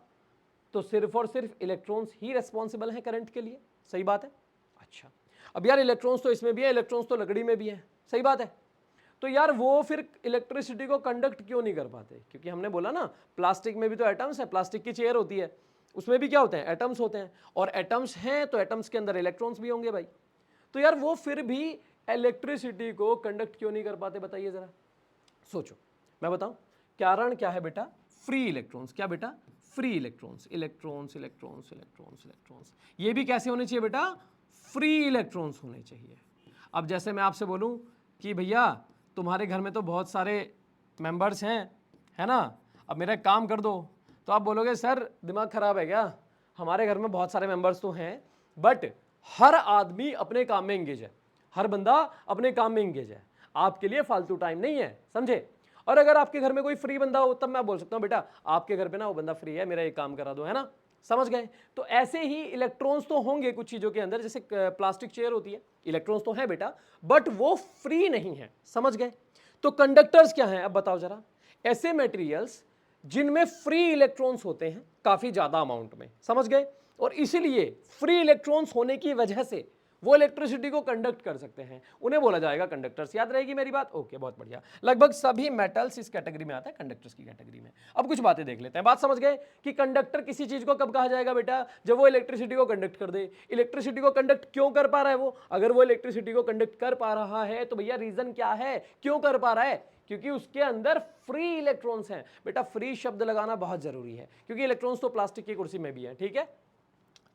तो सिर्फ और सिर्फ इलेक्ट्रॉन्स ही रेस्पॉन्सिबल हैं करंट के लिए। सही बात है? अच्छा, अब यार इलेक्ट्रॉन्स तो इसमें भी है, इलेक्ट्रॉन्स तो लकड़ी में भी है। सही बात है? तो यार वो फिर इलेक्ट्रिसिटी को कंडक्ट क्यों नहीं कर पाते? क्योंकि हमने बोला ना, प्लास्टिक में भी तो एटम्स है, प्लास्टिक की चेयर होती है, उसमें भी क्या होते हैं? एटम्स होते हैं, और एटम्स हैं तो एटम्स के अंदर इलेक्ट्रॉन्स भी होंगे भाई। तो यार वो फिर भी इलेक्ट्रिसिटी को कंडक्ट क्यों नहीं कर पाते? बताइए जरा, सोचो, मैं बताऊं कारण क्या है बेटा? Free electrons. क्या बेटा? Free electrons, electrons, electrons, electrons, electrons. ये भी कैसे होने चाहिए बेटा? फ्री इलेक्ट्रॉन्स होने चाहिए। अब जैसे मैं आपसे बोलूं कि भैया तुम्हारे घर में तो बहुत सारे मेंबर्स हैं, है ना? अब मेरा एक काम कर दो, तो आप बोलोगे सर दिमाग खराब है क्या? हमारे घर में बहुत सारे मेंबर्स तो हैं, बट हर आदमी अपने काम में एंगेज है, हर बंदा अपने काम में एंगेज है, आपके लिए फालतू टाइम नहीं है, समझे। और अगर आपके घर में कोई फ्री बंदा हो तब मैं बोल सकता हूं बेटा आपके घर पे ना वो बंदा फ्री है, मेरा एक काम करा दो, है ना, समझ गए। तो ऐसे ही इलेक्ट्रॉन्स तो होंगे कुछ चीजों के अंदर, जैसे प्लास्टिक चेयर होती है, इलेक्ट्रॉन्स तो हैं बेटा, बट वो फ्री नहीं है, समझ गए। तो कंडक्टर्स क्या हैं अब बताओ जरा, ऐसे मटेरियल्स जिनमें फ्री इलेक्ट्रॉन्स होते हैं काफी ज्यादा अमाउंट में, समझ गए, और इसीलिए फ्री इलेक्ट्रॉन्स होने की वजह से वो इलेक्ट्रिसिटी को कंडक्ट कर सकते हैं, उन्हें बोला जाएगा कंडक्टर्स। याद रहेगी मेरी बात, ओके, बहुत बढ़िया। लगभग सभी मेटल्स इस कैटेगरी में आता है, कंडक्टर्स की कैटेगरी में। अब कुछ बातें देख लेते हैं, बात समझ गए कि कंडक्टर किसी चीज को कब कहा जाएगा बेटा, जब वो इलेक्ट्रिसिटी को कंडक्ट कर दे। इलेक्ट्रिसिटी को कंडक्ट क्यों कर पा रहा है वो, अगर वो इलेक्ट्रिसिटी को कंडक्ट कर पा रहा है तो भैया रीजन क्या है, क्यों कर पा रहा है, क्योंकि उसके अंदर फ्री इलेक्ट्रॉन्स हैं। बेटा फ्री शब्द लगाना बहुत जरूरी है, क्योंकि इलेक्ट्रॉन्स तो प्लास्टिक की कुर्सी में भी है, ठीक है।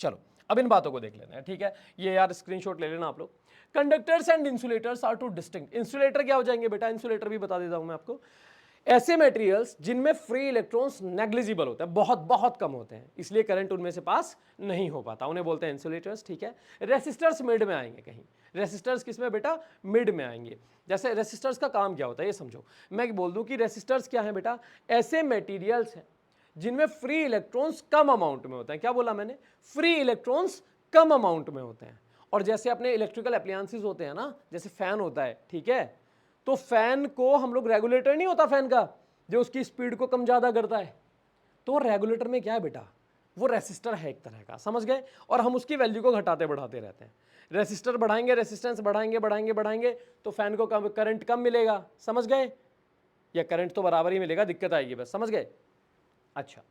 चलो अब इन बातों को देख लेते हैं, ठीक है, ये यार स्क्रीनशॉट ले लेना आप लोग। Conductors and insulators are two distinct. Insulator क्या हो जाएंगे बेटा, इंसुलेटर भी बता देता हूं मैं आपको, ऐसे मटेरियल्स जिनमें फ्री इलेक्ट्रॉन्स नेग्लिजिबल होते हैं, बहुत बहुत कम होते हैं, इसलिए करंट उनमें से पास नहीं हो पाता, उन्हें बोलते हैं इंसुलेटर्स, ठीक है। रेसिस्टर्स मिड में आएंगे कहीं, रेसिस्टर्स किसमें बेटा, मिड में आएंगे। जैसे रेसिस्टर्स का काम क्या होता है ये समझो, मैं बोल दूं कि रेसिस्टर्स क्या है बेटा, ऐसे मटेरियल्स हैं जिनमें फ्री इलेक्ट्रॉन्स कम अमाउंट में होते हैं। क्या बोला मैंने, फ्री इलेक्ट्रॉन्स कम अमाउंट में होते हैं। और जैसे अपने इलेक्ट्रिकल अप्लायंसेस होते हैं ना, जैसे फैन होता है, ठीक है, तो फैन को हम लोग, रेगुलेटर नहीं होता फैन का जो उसकी स्पीड को कम ज्यादा करता है, तो रेगुलेटर में क्या है बेटा, वो रेसिस्टर है एक तरह का, समझ गए, और हम उसकी वैल्यू को घटाते बढ़ाते रहते हैं। रेसिस्टर बढ़ाएंगे, रेसिस्टेंस बढ़ाएंगे बढ़ाएंगे बढ़ाएंगे तो फैन को कम करंट कम मिलेगा, समझ गए, या करंट तो बराबर ही मिलेगा, दिक्कत आएगी बस, समझ गए। अच्छा,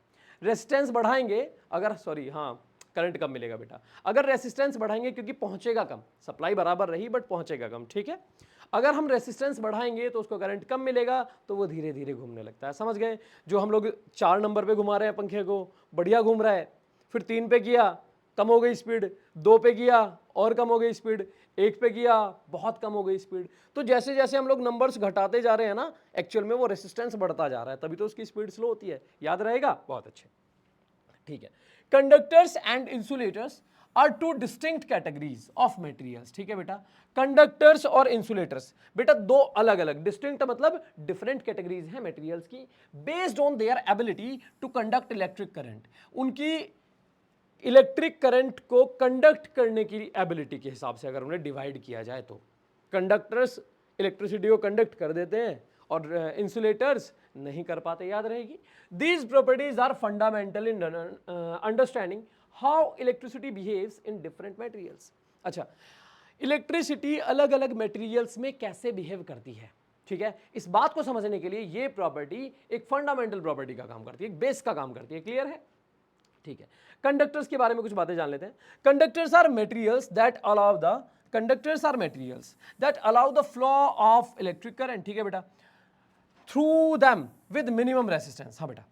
रेसिस्टेंस बढ़ाएंगे अगर, सॉरी हाँ, करंट कम मिलेगा बेटा अगर रेसिस्टेंस बढ़ाएंगे, क्योंकि पहुंचेगा कम, सप्लाई बराबर रही बट पहुंचेगा कम, ठीक है। अगर हम रेसिस्टेंस बढ़ाएंगे तो उसको करंट कम मिलेगा, तो वो धीरे धीरे घूमने लगता है, समझ गए। जो हम लोग 4 नंबर पे घुमा रहे हैं पंखे को, बढ़िया घूम रहा है, फिर 3 पे किया कम हो गई स्पीड, 2 पे किया और कम हो गई स्पीड, 1 पे किया बहुत कम हो गई स्पीड। तो जैसे जैसे हम लोग नंबर्स घटाते जा रहे हैं ना, एक्चुअल में वो रेसिस्टेंस बढ़ता जा रहा है, तभी तो उसकी स्पीड स्लो होती है, याद रहेगा, बहुत अच्छे, ठीक है। Conductors and insulators are two distinct categories of materials, ठीक है बेटा। कंडक्टर्स और इंसुलेटर्स बेटा दो अलग अलग, डिस्टिंक्ट मतलब डिफरेंट कैटेगरीज हैं मटेरियल्स की, based on their ability to conduct electric current, उनकी इलेक्ट्रिक करंट को कंडक्ट करने की एबिलिटी के हिसाब से अगर उन्हें डिवाइड किया जाए तो कंडक्टर्स इलेक्ट्रिसिटी को कंडक्ट कर देते हैं और इंसुलेटर्स नहीं कर पाते, याद रहेगी। These properties are fundamental in understanding how electricity behaves in different materials. अच्छा, इलेक्ट्रिसिटी अलग अलग मटेरियल्स में कैसे बिहेव करती है, ठीक है, इस बात को समझने के लिए ये प्रॉपर्टी एक फंडामेंटल प्रॉपर्टी का काम करती है, एक बेस का काम करती है, क्लियर है, ठीक है। कंडक्टर्स के बारे में कुछ बातें जान लेते हैं। Conductors are materials that allow the conductors are materials that allow the flow of electric current, ठीक है बेटा, through them with minimum resistance. हाँ बेटा,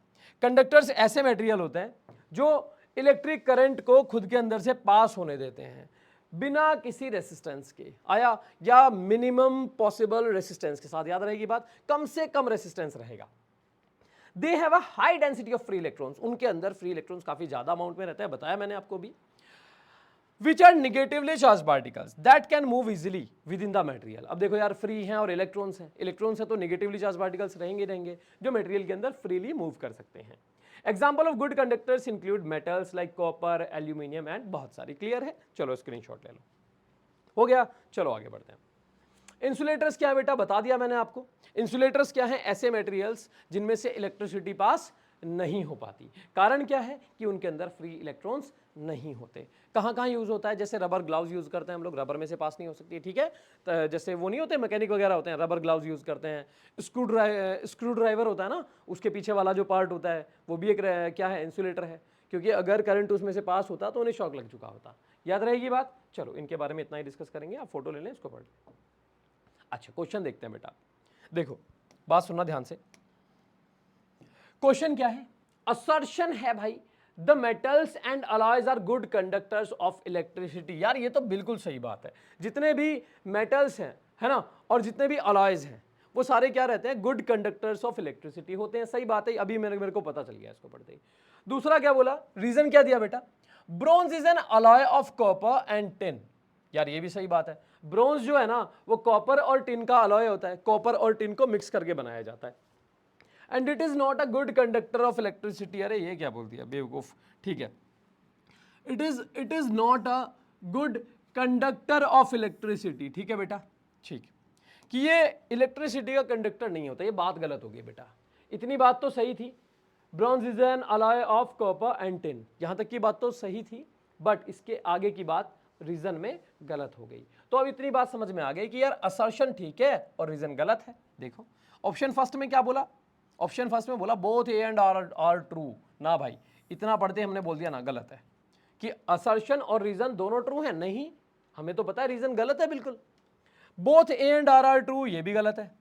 कंडक्टर्स ऐसे मटेरियल होते हैं जो इलेक्ट्रिक करंट को खुद के अंदर से पास होने देते हैं बिना किसी रेसिस्टेंस के, आया, या मिनिमम पॉसिबल रेसिस्टेंस के साथ, याद रहेगी बात, कम से कम रेसिस्टेंस रहेगा। They have a high density of free electrons, उनके अंदर फ्री इलेक्ट्रॉन्स काफी ज्यादा अमाउंट में रहता है, बताया मैंने आपको भी। Which are negatively charge particles that can move easily with in the material. अब देखो यार, फ्री हैं और इलेक्ट्रॉन्स हैं, इलेक्ट्रॉन्स है तो निगेटिवली चार्ज पार्टिकल्स रहेंगे जो मटेरियल के अंदर फ्रीली मूव कर सकते हैं। Example of good conductors include metals like copper, aluminium and बहुत सारी, क्लियर है। चलो स्क्रीनशॉट ले लो, हो गया, चलो आगे बढ़ते हैं। इंसुलेटर्स क्या है बेटा, बता दिया मैंने आपको। इंसुलेटर्स क्या है, ऐसे मटेरियल्स जिनमें से इलेक्ट्रिसिटी पास नहीं हो पाती, कारण क्या है कि उनके अंदर फ्री इलेक्ट्रॉन्स नहीं होते। कहाँ कहाँ यूज होता है, जैसे रबर ग्लव्स यूज करते हैं हम लोग, रबर में से पास नहीं हो सकती, ठीक है, तो जैसे वो नहीं होते मैकेनिक वगैरह होते हैं, रबर ग्लव्स यूज करते हैं। स्क्रू ड्राइवर होता है ना, उसके पीछे वाला जो पार्ट होता है वो भी एक क्या है, इंसुलेटर है, क्योंकि अगर करंट उसमें से पास होता तो उन्हें शॉक लग चुका होता, याद रहेगी बात। चलो इनके बारे में इतना ही डिस्कस करेंगे, आप फोटो ले लें, इसको पढ़ लें। अच्छा, क्वेश्चन देखते हैं बेटा, देखो बात सुनना ध्यान से। क्वेश्चन क्या है, असर्शन है भाई, the metals and alloys are good conductors of electricity. यार ये तो बिल्कुल सही बात है, जितने भी मेटल्स हैं, है ना, और जितने भी अलॉयज हैं वो सारे क्या रहते हैं, गुड कंडक्टर्स ऑफ इलेक्ट्रिसिटी होते हैं, सही बात है, अभी मेरे को पता चल गया इसको पढ़ते ही। दूसरा क्या बोला, रीजन क्या दिया बेटा, bronze is an alloy of copper and tin. यार ये भी सही बात है, ब्रॉन्ज जो है ना वो कॉपर और टिन का अलॉय होता है, कॉपर और टिन को मिक्स करके बनाया जाता है। And it is not a good conductor of electricity. अरे ये क्या बोल दिया बेवकूफ, ठीक है। It is not a good conductor of electricity, ठीक है बेटा, ठीक, कि ये इलेक्ट्रिसिटी का कंडक्टर नहीं होता, ये बात गलत हो गई बेटा। इतनी बात तो सही थी, bronze is an alloy of copper and tin, यहां तक की बात तो सही थी, बट इसके आगे की बात रीजन में गलत हो गई। तो अब इतनी बात समझ में आ गई कि यार असर्शन ठीक है और रीजन गलत है। देखो ऑप्शन फर्स्ट में क्या बोला, ऑप्शन फर्स्ट में बोला both A and R true. ना भाई, इतना पढ़ते हमने बोल दिया ना गलत है कि असर्शन और रीजन दोनों ट्रू है, नहीं, हमें तो पता है रीजन गलत है बिल्कुल। Both A and R true, ये भी गलत है।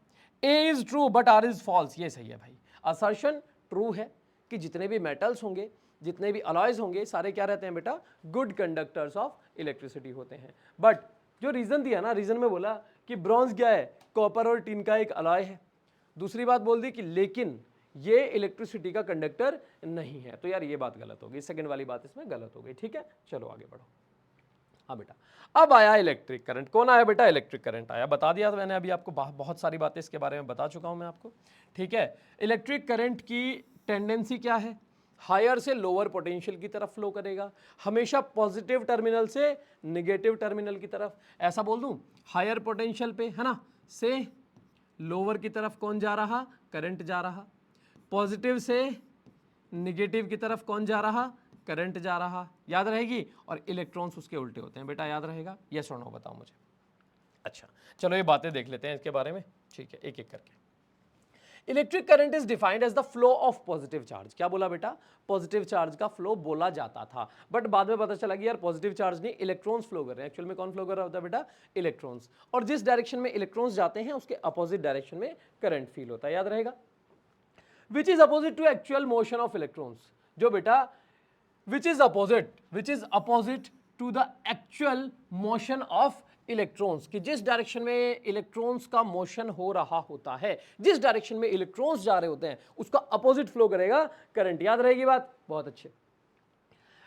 A is true but R is false, ये सही है भाई। असर्शन ट्रू है कि जितने भी मेटल्स होंगे, जितने भी अलॉयज होंगे, सारे क्या रहते हैं बेटा, गुड कंडक्टर्स ऑफ इलेक्ट्रिसिटी होते हैं। बट जो रीजन दिया ना, रीजन में बोला कि ब्रॉन्ज क्या है, कॉपर और टिन का एक अलॉय है। दूसरी बात बोल दी कि लेकिन ये इलेक्ट्रिसिटी का कंडक्टर नहीं है, तो यार ये बात गलत हो गई, सेकंड वाली बात इसमें गलत हो गई, ठीक है। चलो आगे बढ़ो। हाँ बेटा, अब आया इलेक्ट्रिक करंट। कौन आया बेटा, इलेक्ट्रिक करंट आया। बता दिया मैंने अभी आपको, बहुत सारी बातें इसके बारे में बता चुका हूं मैं आपको, ठीक है। इलेक्ट्रिक करंट की टेंडेंसी क्या है, हायर से लोअर पोटेंशियल की तरफ फ्लो करेगा, हमेशा पॉजिटिव टर्मिनल से निगेटिव टर्मिनल की तरफ। ऐसा बोल दूं, हायर पोटेंशियल पे है ना, से लोअर की तरफ कौन जा रहा, करंट जा रहा, पॉजिटिव से निगेटिव की तरफ कौन जा रहा, करंट जा रहा। याद रहेगी, और इलेक्ट्रॉन्स उसके उल्टे होते हैं बेटा, याद रहेगा, यस और नो बताओ मुझे। अच्छा चलो ये बातें देख लेते हैं इसके बारे में, ठीक है, एक एक करके। Electric current is defined as the flow of positive charge. क्या बोला बेटा, पॉजिटिव चार्ज का फ्लो बोला जाता था, बट बाद में पता चला कि यार पॉजिटिव चार्ज नहीं, इलेक्ट्रॉन्स फ्लो कर रहे हैं। एक्चुअल में कौन फ्लो कर रहा होता है बेटा, इलेक्ट्रॉन्स, और जिस डायरेक्शन में इलेक्ट्रॉन्स जाते हैं उसके अपोजिट डायरेक्शन में करंट फील होता है, याद रहेगा। Which is opposite to actual motion of electrons, जो बेटा which is opposite to the actual motion of electrons, कि जिस डायरेक्शन में इलेक्ट्रॉन्स का मोशन हो रहा होता है, जिस डायरेक्शन में इलेक्ट्रॉन्स जा रहे होते हैं उसका अपोजिट फ्लो करेगा करंट। याद रहेगी बात, बहुत अच्छे।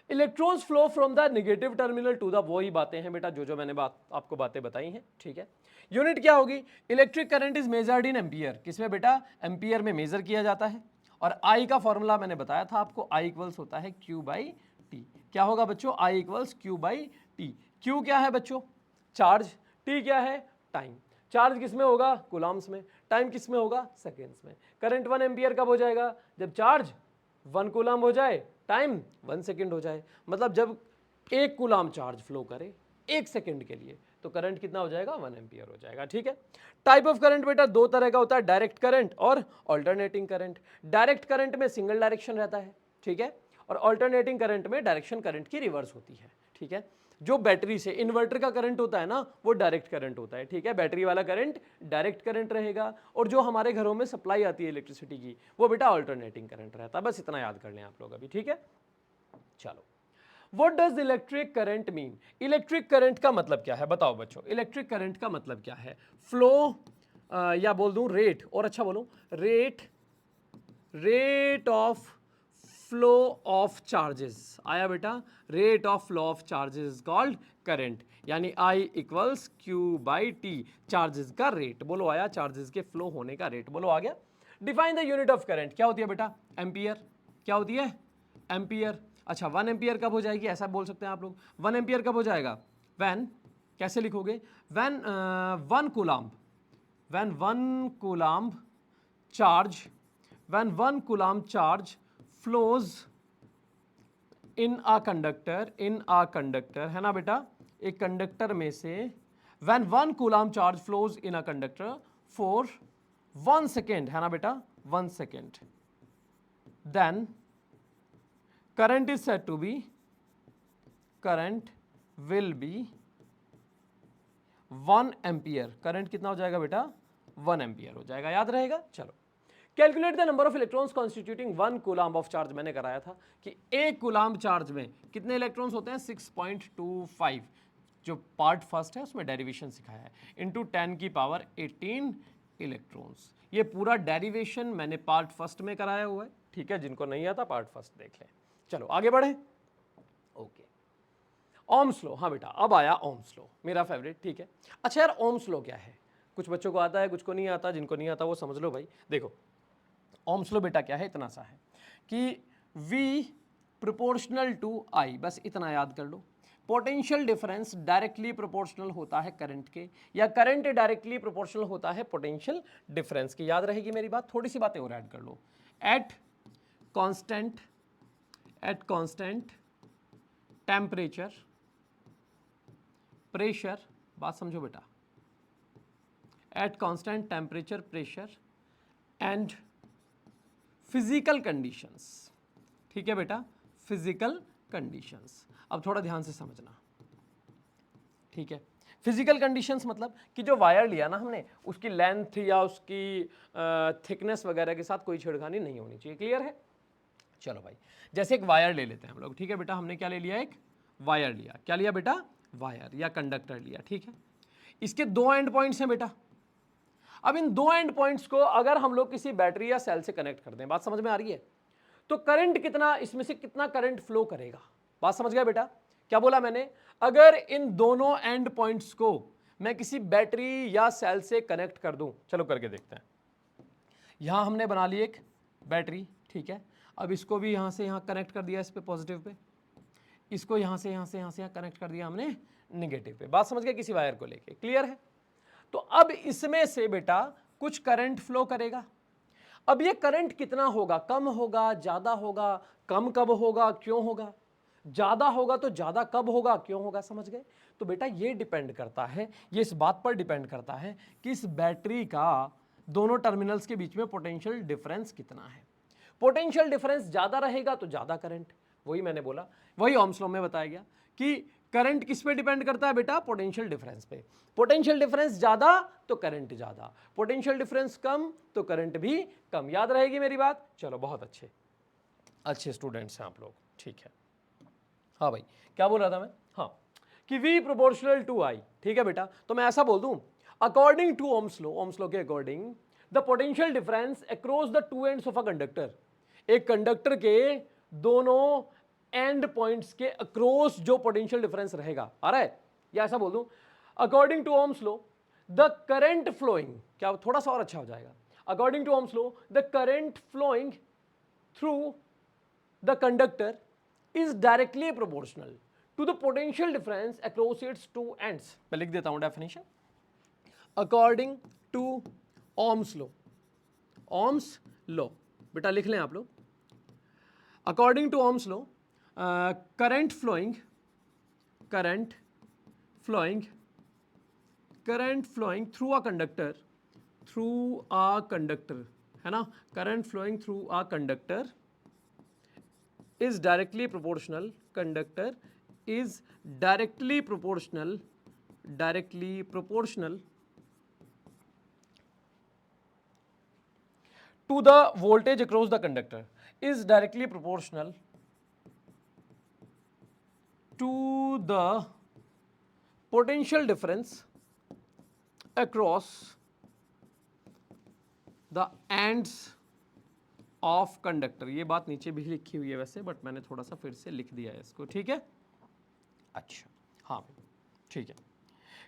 Electrons flow from the negative terminal to the, वही बातें हैं बेटा जो मैंने आपको बातें बताई हैं, ठीक है। यूनिट क्या होगी, electric current is measured in ampere, किसमें बेटा, एम्पियर में मेजर किया जाता है। और आई का फॉर्मूला मैंने बताया था आपको, आई इक्वल्स होता है क्यू बाई टी। क्या होगा बच्चों, I equals Q by T. Q क्या है बच्चों, चार्ज, टी क्या है, टाइम। चार्ज किस में होगा, कूलम्स में, टाइम किस में होगा, सेकेंड्स में। करंट 1 एम्पियर कब हो जाएगा, जब चार्ज 1 कूलम हो जाए, टाइम 1 सेकेंड हो जाए। मतलब जब 1 कूलम चार्ज फ्लो करे 1 सेकेंड के लिए, तो करंट कितना हो जाएगा, 1 एम्पियर हो जाएगा, ठीक है। टाइप ऑफ करंट बेटा दो तरह का होता है, डायरेक्ट करंट और अल्टरनेटिंग करंट। डायरेक्ट करंट में सिंगल डायरेक्शन रहता है, ठीक है, और अल्टरनेटिंग करंट में डायरेक्शन करंट की रिवर्स होती है, ठीक है। जो बैटरी से इन्वर्टर का करंट होता है ना, वो डायरेक्ट करंट होता है, ठीक है, बैटरी वाला करंट डायरेक्ट करंट रहेगा, और जो हमारे घरों में सप्लाई आती है इलेक्ट्रिसिटी की, वो बेटा अल्टरनेटिंग करंट रहता है। बस इतना याद कर लें आप लोग अभी, ठीक है। चलो, What does electric current mean, electric current का मतलब क्या है, बताओ बच्चों, इलेक्ट्रिक करंट का मतलब क्या है। फ्लो या बोल दूं रेट, और अच्छा बोलूं, rate of flow of charges. आया बेटा, rate of flow of charges called current, यानी I equals Q by T, charges का रेट। बोलो आया, चार्जेस के फ्लो होने का रेट, बोलो आ गया। Define the unit of current, क्या होती है बेटा, एम्पियर। क्या होती है, एम्पियर। अच्छा 1 एम्पियर कब हो जाएगी, ऐसा बोल सकते हैं आप लोग, 1 एम्पियर कब हो जाएगा, वैन, कैसे लिखोगे, when 1 coulomb, when 1 coulomb charge, when 1 coulomb charge flows in a conductor, है ना बेटा, एक कंडक्टर में से, when 1 coulomb charge flows in a conductor for 1 second, है ना बेटा, 1 second, then current is said to be, current will be 1 ampere. Current कितना हो जाएगा बेटा, 1 एम्पियर हो जाएगा, याद रहेगा। चलो, calculate the number of electrons constituting 1 coulomb of charge. मैंने कराया था कि 1 कूलम्ब चार्ज में कितने इलेक्ट्रॉन्स होते हैं, 6.25, जो पार्ट फर्स्ट है उसमें डेरिवेशन सिखाया है, इंटू 10 की पावर 18 इलेक्ट्रॉन्स। ये पूरा डेरिवेशन मैंने पार्ट फर्स्ट में कराया हुआ है, ठीक है, जिनको नहीं आता पार्ट फर्स्ट देख लें। चलो आगे बढ़े, ओके। ओम्स लॉ, हाँ बेटा अब आया ओम्स लॉ, मेरा फेवरेट, ठीक है। अच्छा यार ओम्स लॉ क्या है, कुछ बच्चों को आता है कुछ को नहीं आता, जिनको नहीं आता वो समझ लो भाई। देखो ओम्स लॉ बेटा क्या है, इतना सा है कि V प्रोपोर्शनल टू I, बस इतना याद कर लो। पोटेंशियल डिफरेंस डायरेक्टली प्रोपोर्शनल होता है करंट के, या करंट डायरेक्टली प्रोपोर्शनल होता है पोटेंशियल डिफरेंस की। याद रहेगी मेरी बात, थोड़ी सी बातें और ऐड कर लो। एट कांस्टेंट टेम्परेचर प्रेशर, बात समझो बेटा, at constant temperature pressure and physical conditions, ठीक है बेटा, फिजिकल कंडीशंस। अब थोड़ा ध्यान से समझना, ठीक है। फिजिकल कंडीशंस मतलब कि जो वायर लिया ना हमने, उसकी लेंथ या उसकी थिकनेस वगैरह के साथ कोई छेड़खानी नहीं होनी चाहिए, क्लियर है। चलो भाई, जैसे एक वायर ले लेते हैं हम लोग, ठीक है बेटा, हमने क्या ले लिया, एक वायर लिया, क्या लिया बेटा, वायर या कंडक्टर लिया, ठीक है। इसके दो एंड पॉइंट्स हैं बेटा। अब इन दो एंड पॉइंट्स को अगर हम लोग किसी बैटरी या सेल से कनेक्ट कर दें, बात समझ में आ रही है, तो करंट कितना, इसमें से कितना करंट फ्लो करेगा, बात समझ गया बेटा। क्या बोला मैंने, अगर इन दोनों एंड पॉइंट्स को मैं किसी बैटरी या सेल से कनेक्ट कर दूं, चलो करके देखते हैं। यहां हमने बना ली एक बैटरी, ठीक है। अब इसको भी यहां से यहां कनेक्ट कर दिया, इस पे पॉजिटिव पे, इसको यहां से यहां कनेक्ट कर दिया हमने निगेटिव पे, बात समझ गए, किसी वायर को लेके, क्लियर है। तो अब इसमें से बेटा कुछ करंट फ्लो करेगा। अब ये करंट कितना होगा, कम होगा, ज्यादा होगा, कम कब होगा, क्यों होगा, ज्यादा होगा तो ज्यादा कब होगा, क्यों होगा, समझ गए। तो बेटा ये डिपेंड करता है, ये इस बात पर डिपेंड करता है कि इस बैटरी का दोनों टर्मिनल्स के बीच में पोटेंशियल डिफरेंस कितना है। पोटेंशियल डिफरेंस ज्यादा रहेगा तो ज्यादा करंट, वही मैंने बोला, वही ओम्स लॉ में बताया गया कि करंट किस पे डिपेंड करता है बेटा, पोटेंशियल डिफरेंस पे। पोटेंशियल डिफरेंस ज्यादा तो करंट ज्यादा, पोटेंशियल डिफरेंस कम तो करंट भी कम। याद रहेगी मेरी बात। चलो बहुत अच्छे स्टूडेंट्स हैं आप लोग, ठीक है। हाँ भाई, क्या बोल रहा था मैं, हाँ, कि V प्रोपोर्शनल टू I, ठीक है बेटा। तो मैं ऐसा बोल दूं, अकॉर्डिंग टू ओम्स लॉ के according the potential difference across the two ends of a conductor, एक कंडक्टर के दोनों एंड पॉइंट्स के अक्रॉस जो पोटेंशियल डिफरेंस रहेगा, आ रहा है, या ऐसा बोल दूं, according to Ohm's law the current flowing, क्या थोड़ा सा और अच्छा हो जाएगा, according to Ohm's law the current flowing through the conductor is directly proportional to the potential difference across its two ends। मैं लिख देता हूं definition, according to Ohm's law, बेटा लिख लें आप लोग, according to Ohm's law current flowing through a conductor, है ना, current flowing through a conductor is directly proportional to the voltage across the conductor, is directly proportional to the potential difference across the ends of conductor. ये बात नीचे भी लिखी हुई है वैसे, बट मैंने थोड़ा सा फिर से लिख दिया है इसको, ठीक है। अच्छा हाँ भाई, ठीक है,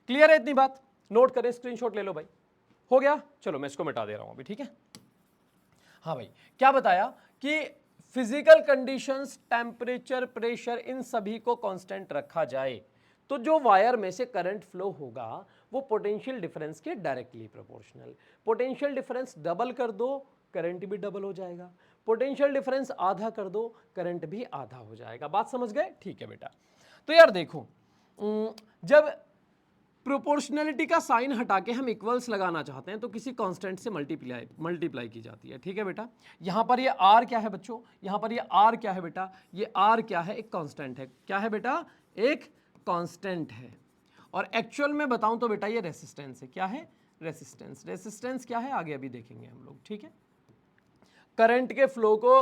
क्लियर है इतनी बात, नोट करें, स्क्रीनशॉट ले लो भाई, हो गया। चलो मैं इसको मिटा दे रहा हूं अभी, ठीक है। हाँ भाई, क्या बताया कि फिजिकल कंडीशंस, टेम्परेचर, प्रेशर, इन सभी को कांस्टेंट रखा जाए तो जो वायर में से करंट फ्लो होगा वो पोटेंशियल डिफरेंस के directly proportional. Potential difference double कर दो, करंट भी डबल हो जाएगा, पोटेंशियल डिफरेंस आधा कर दो, करंट भी आधा हो जाएगा। बात समझ गए, ठीक है बेटा। तो यार देखो, जब प्रोपोर्शनलिटी का साइन हटा के हम इक्वल्स लगाना चाहते हैं तो किसी कांस्टेंट से मल्टीप्लाई की जाती है, ठीक है बेटा। यहां पर ये आर क्या है बच्चों, यहां पर ये आर क्या है बेटा, ये आर क्या है, एक कांस्टेंट है, क्या है बेटा, एक कांस्टेंट है। और एक्चुअल में बताऊं तो बेटा ये रेसिस्टेंस है, क्या है, रेसिस्टेंस क्या है आगे अभी देखेंगे हम लोग, ठीक है। करंट के फ्लो को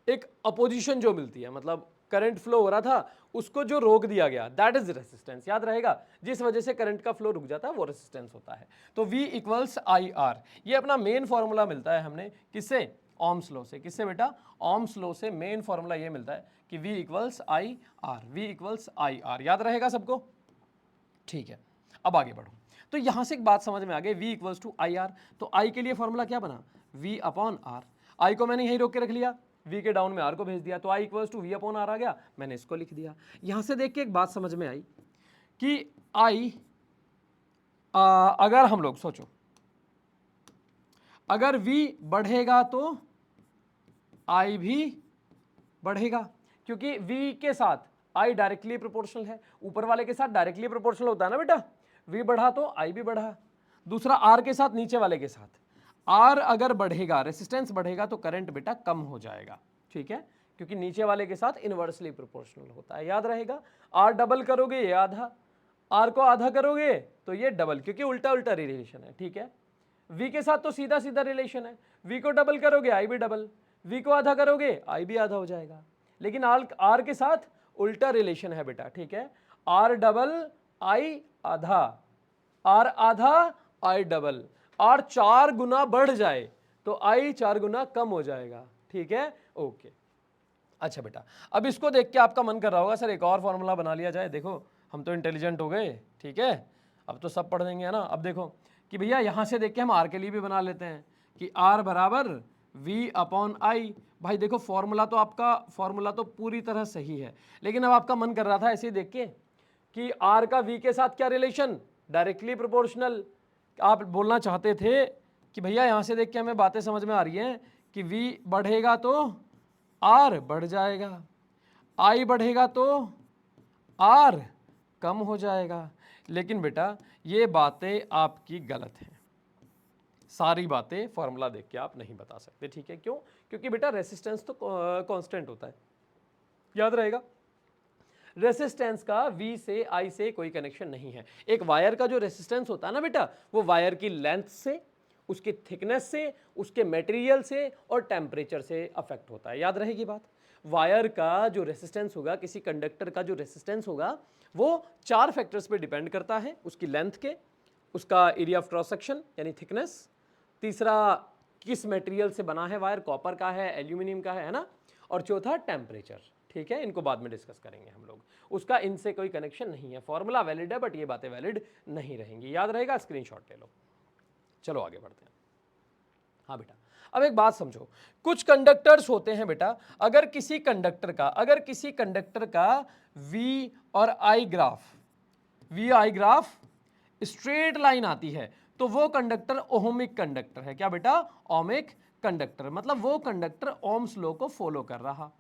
एक अपोजिशन जो मिलती है, मतलब करंट फ्लो हो रहा था उसको जो रोक दिया गया, दैट इज रेसिस्टेंस। याद रहेगा, जिस वजह से करंट का फ्लो रुक जाता है वो रेसिस्टेंस होता है। तो V इक्वल्स आई आर, ये अपना मेन फॉर्मूला मिलता है हमने किससे, ओम्स लॉ से। किससे बेटा? ओम्स लॉ से मेन फॉर्मूला ये मिलता है कि V equals I R, V equals I R. याद रहेगा सबको? ठीक है, अब आगे बढ़ो। तो यहां से एक बात समझ में आ गई, V equals to I R. तो I के लिए फॉर्मूला क्या बना? V upon are. I को मैंने यहीं रोक के रख लिया, V के डाउन में R को भेज दिया, तो I equals to V upon R आ गया, मैंने इसको लिख दिया। यहां से देख के एक बात समझ में आई कि I अगर हम लोग सोचो, अगर V बढ़ेगा तो I भी बढ़ेगा, क्योंकि V के साथ I डायरेक्टली प्रोपोर्शनल है, ऊपर वाले के साथ डायरेक्टली प्रोपोर्शनल होता है ना बेटा। V बढ़ा तो I भी बढ़ा। दूसरा R के साथ, नीचे वाले के साथ R अगर बढ़ेगा, रेसिस्टेंस बढ़ेगा तो करंट बेटा कम हो जाएगा, ठीक है, क्योंकि नीचे वाले के साथ इनवर्सली प्रोपोर्शनल होता है। याद रहेगा? R डबल करोगे ये आधा, R को आधा करोगे तो ये डबल, क्योंकि उल्टा उल्टा रिलेशन है, ठीक है। V के साथ तो सीधा सीधा रिलेशन है, V को डबल करोगे I भी डबल, V को आधा करोगे I भी आधा हो जाएगा। लेकिन R के साथ उल्टा रिलेशन है बेटा, ठीक है। R डबल I आधा, R आधा I डबल। R 4 गुना बढ़ जाए तो I 4 गुना कम हो जाएगा, ठीक है, ओके। अच्छा बेटा, अब इसको देख के आपका मन कर रहा होगा सर एक और फॉर्मूला बना लिया जाए, देखो हम तो इंटेलिजेंट हो गए, ठीक है, अब तो सब पढ़ देंगे, है ना। अब देखो कि भैया यहां से देख के हम R के लिए भी बना लेते हैं कि R बराबर V अपॉन आई। भाई देखो फॉर्मूला तो पूरी तरह सही है, लेकिन अब आपका मन कर रहा था ऐसे ही देख के कि R का V के साथ क्या रिलेशन? Directly proportional. आप बोलना चाहते थे कि भैया यहां से देख के हमें बातें समझ में आ रही हैं कि V बढ़ेगा तो R बढ़ जाएगा, I बढ़ेगा तो R कम हो जाएगा। लेकिन बेटा ये बातें आपकी गलत हैं, सारी बातें फॉर्मूला देख के आप नहीं बता सकते, ठीक है। क्यों? क्योंकि बेटा रेसिस्टेंस तो कांस्टेंट होता है, याद रहेगा। रेसिस्टेंस का V से I से कोई कनेक्शन नहीं है। एक वायर का जो रेसिस्टेंस होता है ना बेटा, वो वायर की लेंथ से, उसके थिकनेस से, उसके मटेरियल से और टेम्परेचर से अफेक्ट होता है, याद रहेगी बात। वायर का जो रेसिस्टेंस होगा, किसी कंडक्टर का जो रेसिस्टेंस होगा, वो 4 फैक्टर्स पे डिपेंड करता है, उसकी लेंथ के, उसका एरिया ऑफ क्रॉस सेक्शन यानी थिकनेस, तीसरा किस मटेरियल से बना है वायर, कॉपर का है, एल्यूमिनियम का है ना, और चौथा टेम्परेचर, ठीक है। इनको बाद में डिस्कस करेंगे हम लोग, उसका इनसे कोई कनेक्शन नहीं है। फॉर्मूला वैलिड है बट ये बातें वैलिड नहीं रहेंगी, याद रहेगा, स्क्रीनशॉट ले लो। चलो आगे बढ़ते हैं। हाँ बेटा, अब एक बात समझो, कुछ कंडक्टर्स होते हैं बेटा, अगर किसी कंडक्टर का V और I ग्राफ स्ट्रेट लाइन आती है तो वो कंडक्टर ओहमिक कंडक्टर है। क्या बेटा? ओहमिक कंडक्टर, मतलब वो कंडक्टर ओम्स लॉ को फॉलो कर रहा।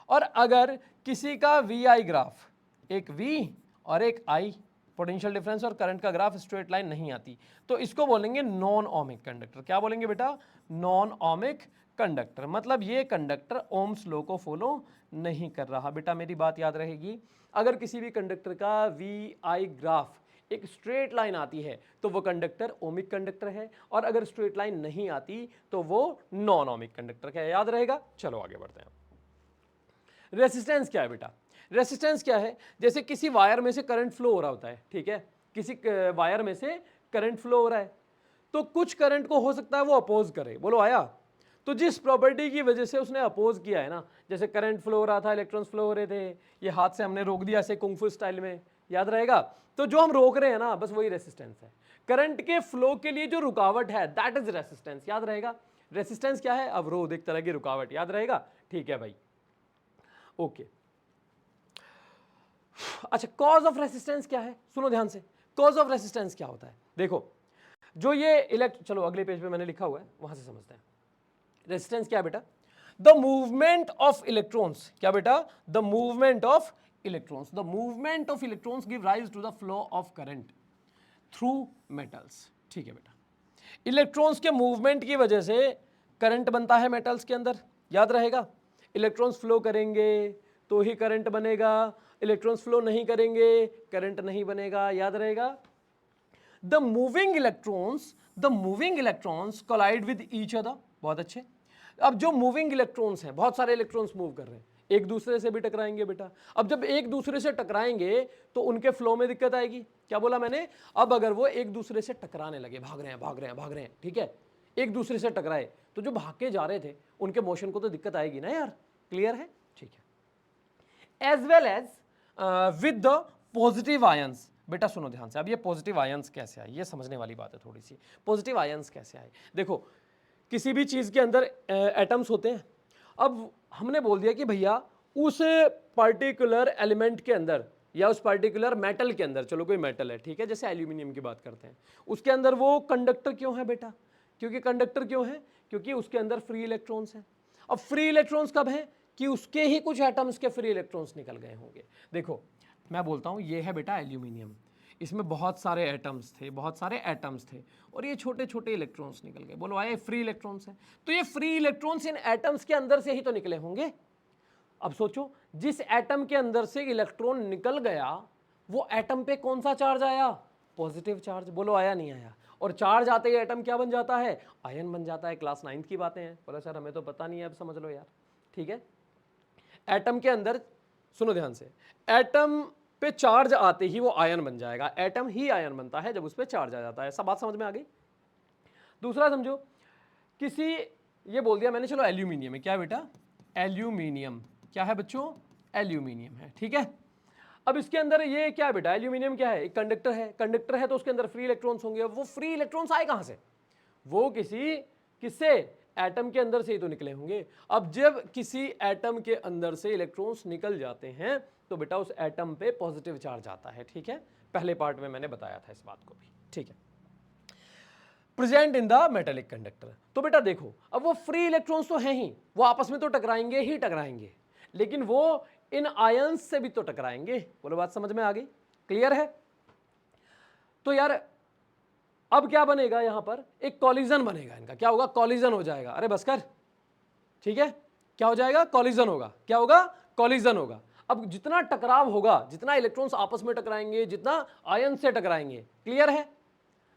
और अगर किसी का VI ग्राफ, एक V और एक I, पोटेंशियल डिफरेंस और करंट का ग्राफ स्ट्रेट लाइन नहीं आती, तो इसको बोलेंगे नॉन ओमिक कंडक्टर। क्या बोलेंगे बेटा? नॉन ओमिक कंडक्टर, मतलब ये कंडक्टर ओम्स लॉ को फॉलो नहीं कर रहा। बेटा मेरी बात याद रहेगी, अगर किसी भी कंडक्टर का VI ग्राफ एक स्ट्रेट लाइन आती है तो वो कंडक्टर ओमिक कंडक्टर है, और अगर स्ट्रेट लाइन नहीं आती तो वो नॉन ओमिक कंडक्टर है, याद रहेगा। चलो आगे बढ़ते हैं। रेसिस्टेंस क्या है बेटा? रेसिस्टेंस क्या है? जैसे किसी वायर में से करंट फ्लो हो रहा होता है, ठीक है, किसी वायर में से करंट फ्लो हो रहा है, तो कुछ करंट को हो सकता है वो अपोज करे, बोलो आया। तो जिस प्रॉपर्टी की वजह से उसने अपोज किया है ना, जैसे करंट फ्लो हो रहा था, इलेक्ट्रॉन्स फ्लो हो रहे थे, ये हाथ से हमने रोक दिया ऐसे कुंग फू स्टाइल में, याद रहेगा। तो जो हम रोक रहे हैं ना, बस वही रेसिस्टेंस है। करंट के फ्लो के लिए जो रुकावट है दैट इज रेसिस्टेंस, याद रहेगा। रेसिस्टेंस क्या है? अवरोध, एक तरह की रुकावट, याद रहेगा, ठीक है भाई, ओके। अच्छा, कॉज ऑफ रेसिस्टेंस क्या है? सुनो ध्यान से, कॉज ऑफ रेसिस्टेंस क्या होता है? देखो, जो ये चलो अगले पेज पे मैंने लिखा हुआ है वहां से समझते हैं। रेसिस्टेंस क्या है बेटा? The movement of electrons. क्या बेटा? The movement of electrons. The movement of electrons give rise to the flow of current through metals, ठीक है बेटा। इलेक्ट्रॉन्स के मूवमेंट की वजह से करंट बनता है मेटल्स के अंदर, याद रहेगा। इलेक्ट्रॉन्स फ्लो करेंगे तो ही करंट बनेगा, इलेक्ट्रॉन्स फ्लो नहीं करेंगे करंट नहीं बनेगा, याद रहेगा। The moving electrons collide with each other, बहुत अच्छे। अब जो मूविंग इलेक्ट्रॉन्स हैं, बहुत सारे इलेक्ट्रॉन्स मूव कर रहे हैं, एक दूसरे से भी टकराएंगे बेटा। अब जब एक दूसरे से टकराएंगे तो उनके फ्लो में दिक्कत आएगी। क्या बोला मैंने? अब अगर वो एक दूसरे से टकराने लगे, भाग रहे हैं, ठीक है, एक दूसरे से टकराए तो जो भाग के जा रहे थे उनके मोशन को तो दिक्कत आएगी ना यार। क्लियर है? ठीक है। As well as with the positive ions. बेटा सुनो ध्यान से, अब ये पॉजिटिव आयंस कैसे आए, ये समझने वाली बात है थोड़ी सी। पॉजिटिव आयंस कैसे आए? देखो, किसी भी चीज के अंदर एटम्स होते हैं। अब हमने बोल दिया कि भैया उस पर्टिकुलर एलिमेंट के अंदर या उस पर्टिकुलर मेटल के अंदर, चलो कोई मेटल है, ठीक है, जैसे एल्यूमिनियम की बात करते हैं, उसके अंदर वो कंडक्टर क्यों है बेटा? क्योंकि कंडक्टर क्यों है? क्योंकि उसके अंदर फ्री इलेक्ट्रॉन्स हैं। अब फ्री इलेक्ट्रॉन्स कब हैं? कि उसके ही कुछ एटम्स के फ्री इलेक्ट्रॉन्स निकल गए होंगे। देखो मैं बोलता हूं ये है बेटा एल्यूमिनियम, इसमें बहुत सारे एटम्स थे, बहुत सारे एटम्स थे, और ये छोटे छोटे इलेक्ट्रॉन्स निकल गए। बोलो आए फ्री इलेक्ट्रॉन्स हैं, तो ये फ्री इलेक्ट्रॉन्स इन एटम्स के अंदर से ही तो निकले होंगे। अब सोचो, जिस एटम के अंदर से इलेक्ट्रॉन निकल गया वो एटम पे कौन सा चार्ज आया? Positive charge. बोलो आया नहीं आया? और चार्ज आते ही एटम क्या बन जाता है? आयन बन जाता है। क्लास 9th की बातें हैं। बोला सर हमें तो पता नहीं है, अब समझ लो यार। ठीक है, एटम के अंदर सुनो ध्यान से, एटम पे चार्ज आते ही वो आयन बन जाएगा। एटम ही आयन बनता है जब उस पे चार्ज आ जाता है। सब बात समझ में आ गई? दूसरा समझो, किसी, ये बोल दिया मैंने, चलो एल्यूमिनियम है। क्या बेटा? एल्यूमिनियम। क्या है बच्चों? एल्यूमिनियम है। ठीक है, अब इसके अंदर ये क्या है बेटा? एल्यूमिनियम क्या है? एक कंडक्टर है। कंडक्टर है तो उसके अंदर फ्री इलेक्ट्रॉन्स होंगे। वो फ्री इलेक्ट्रॉन्स आए कहां से? वो किससे? एटम के अंदर से ही तो निकले होंगे। अब जब किसी एटम के अंदर से इलेक्ट्रॉन्स निकल जाते हैं तो बेटा उस एटम पे पॉजिटिव चार्ज आता है। ठीक है, पहले पार्ट में मैंने बताया था इस बात को भी। ठीक है, present in the metallic conductor. तो बेटा देखो, अब वो फ्री इलेक्ट्रॉन्स तो हैं ही, वो आपस में तो टकराएंगे ही टकराएंगे, लेकिन वो इन आयंस से भी तो टकराएंगे। बोलो बात समझ में आ गई? क्लियर है? तो यार अब क्या बनेगा? यहां पर एक कॉलिजन बनेगा इनका। क्या होगा? कॉलिजन हो जाएगा। अरे बस कर, ठीक है, क्या हो जाएगा? कॉलिजन होगा। क्या होगा? कॉलिजन होगा। अब जितना टकराव होगा, जितना इलेक्ट्रॉन्स आपस में टकराएंगे, जितना आयन से टकराएंगे, क्लियर है,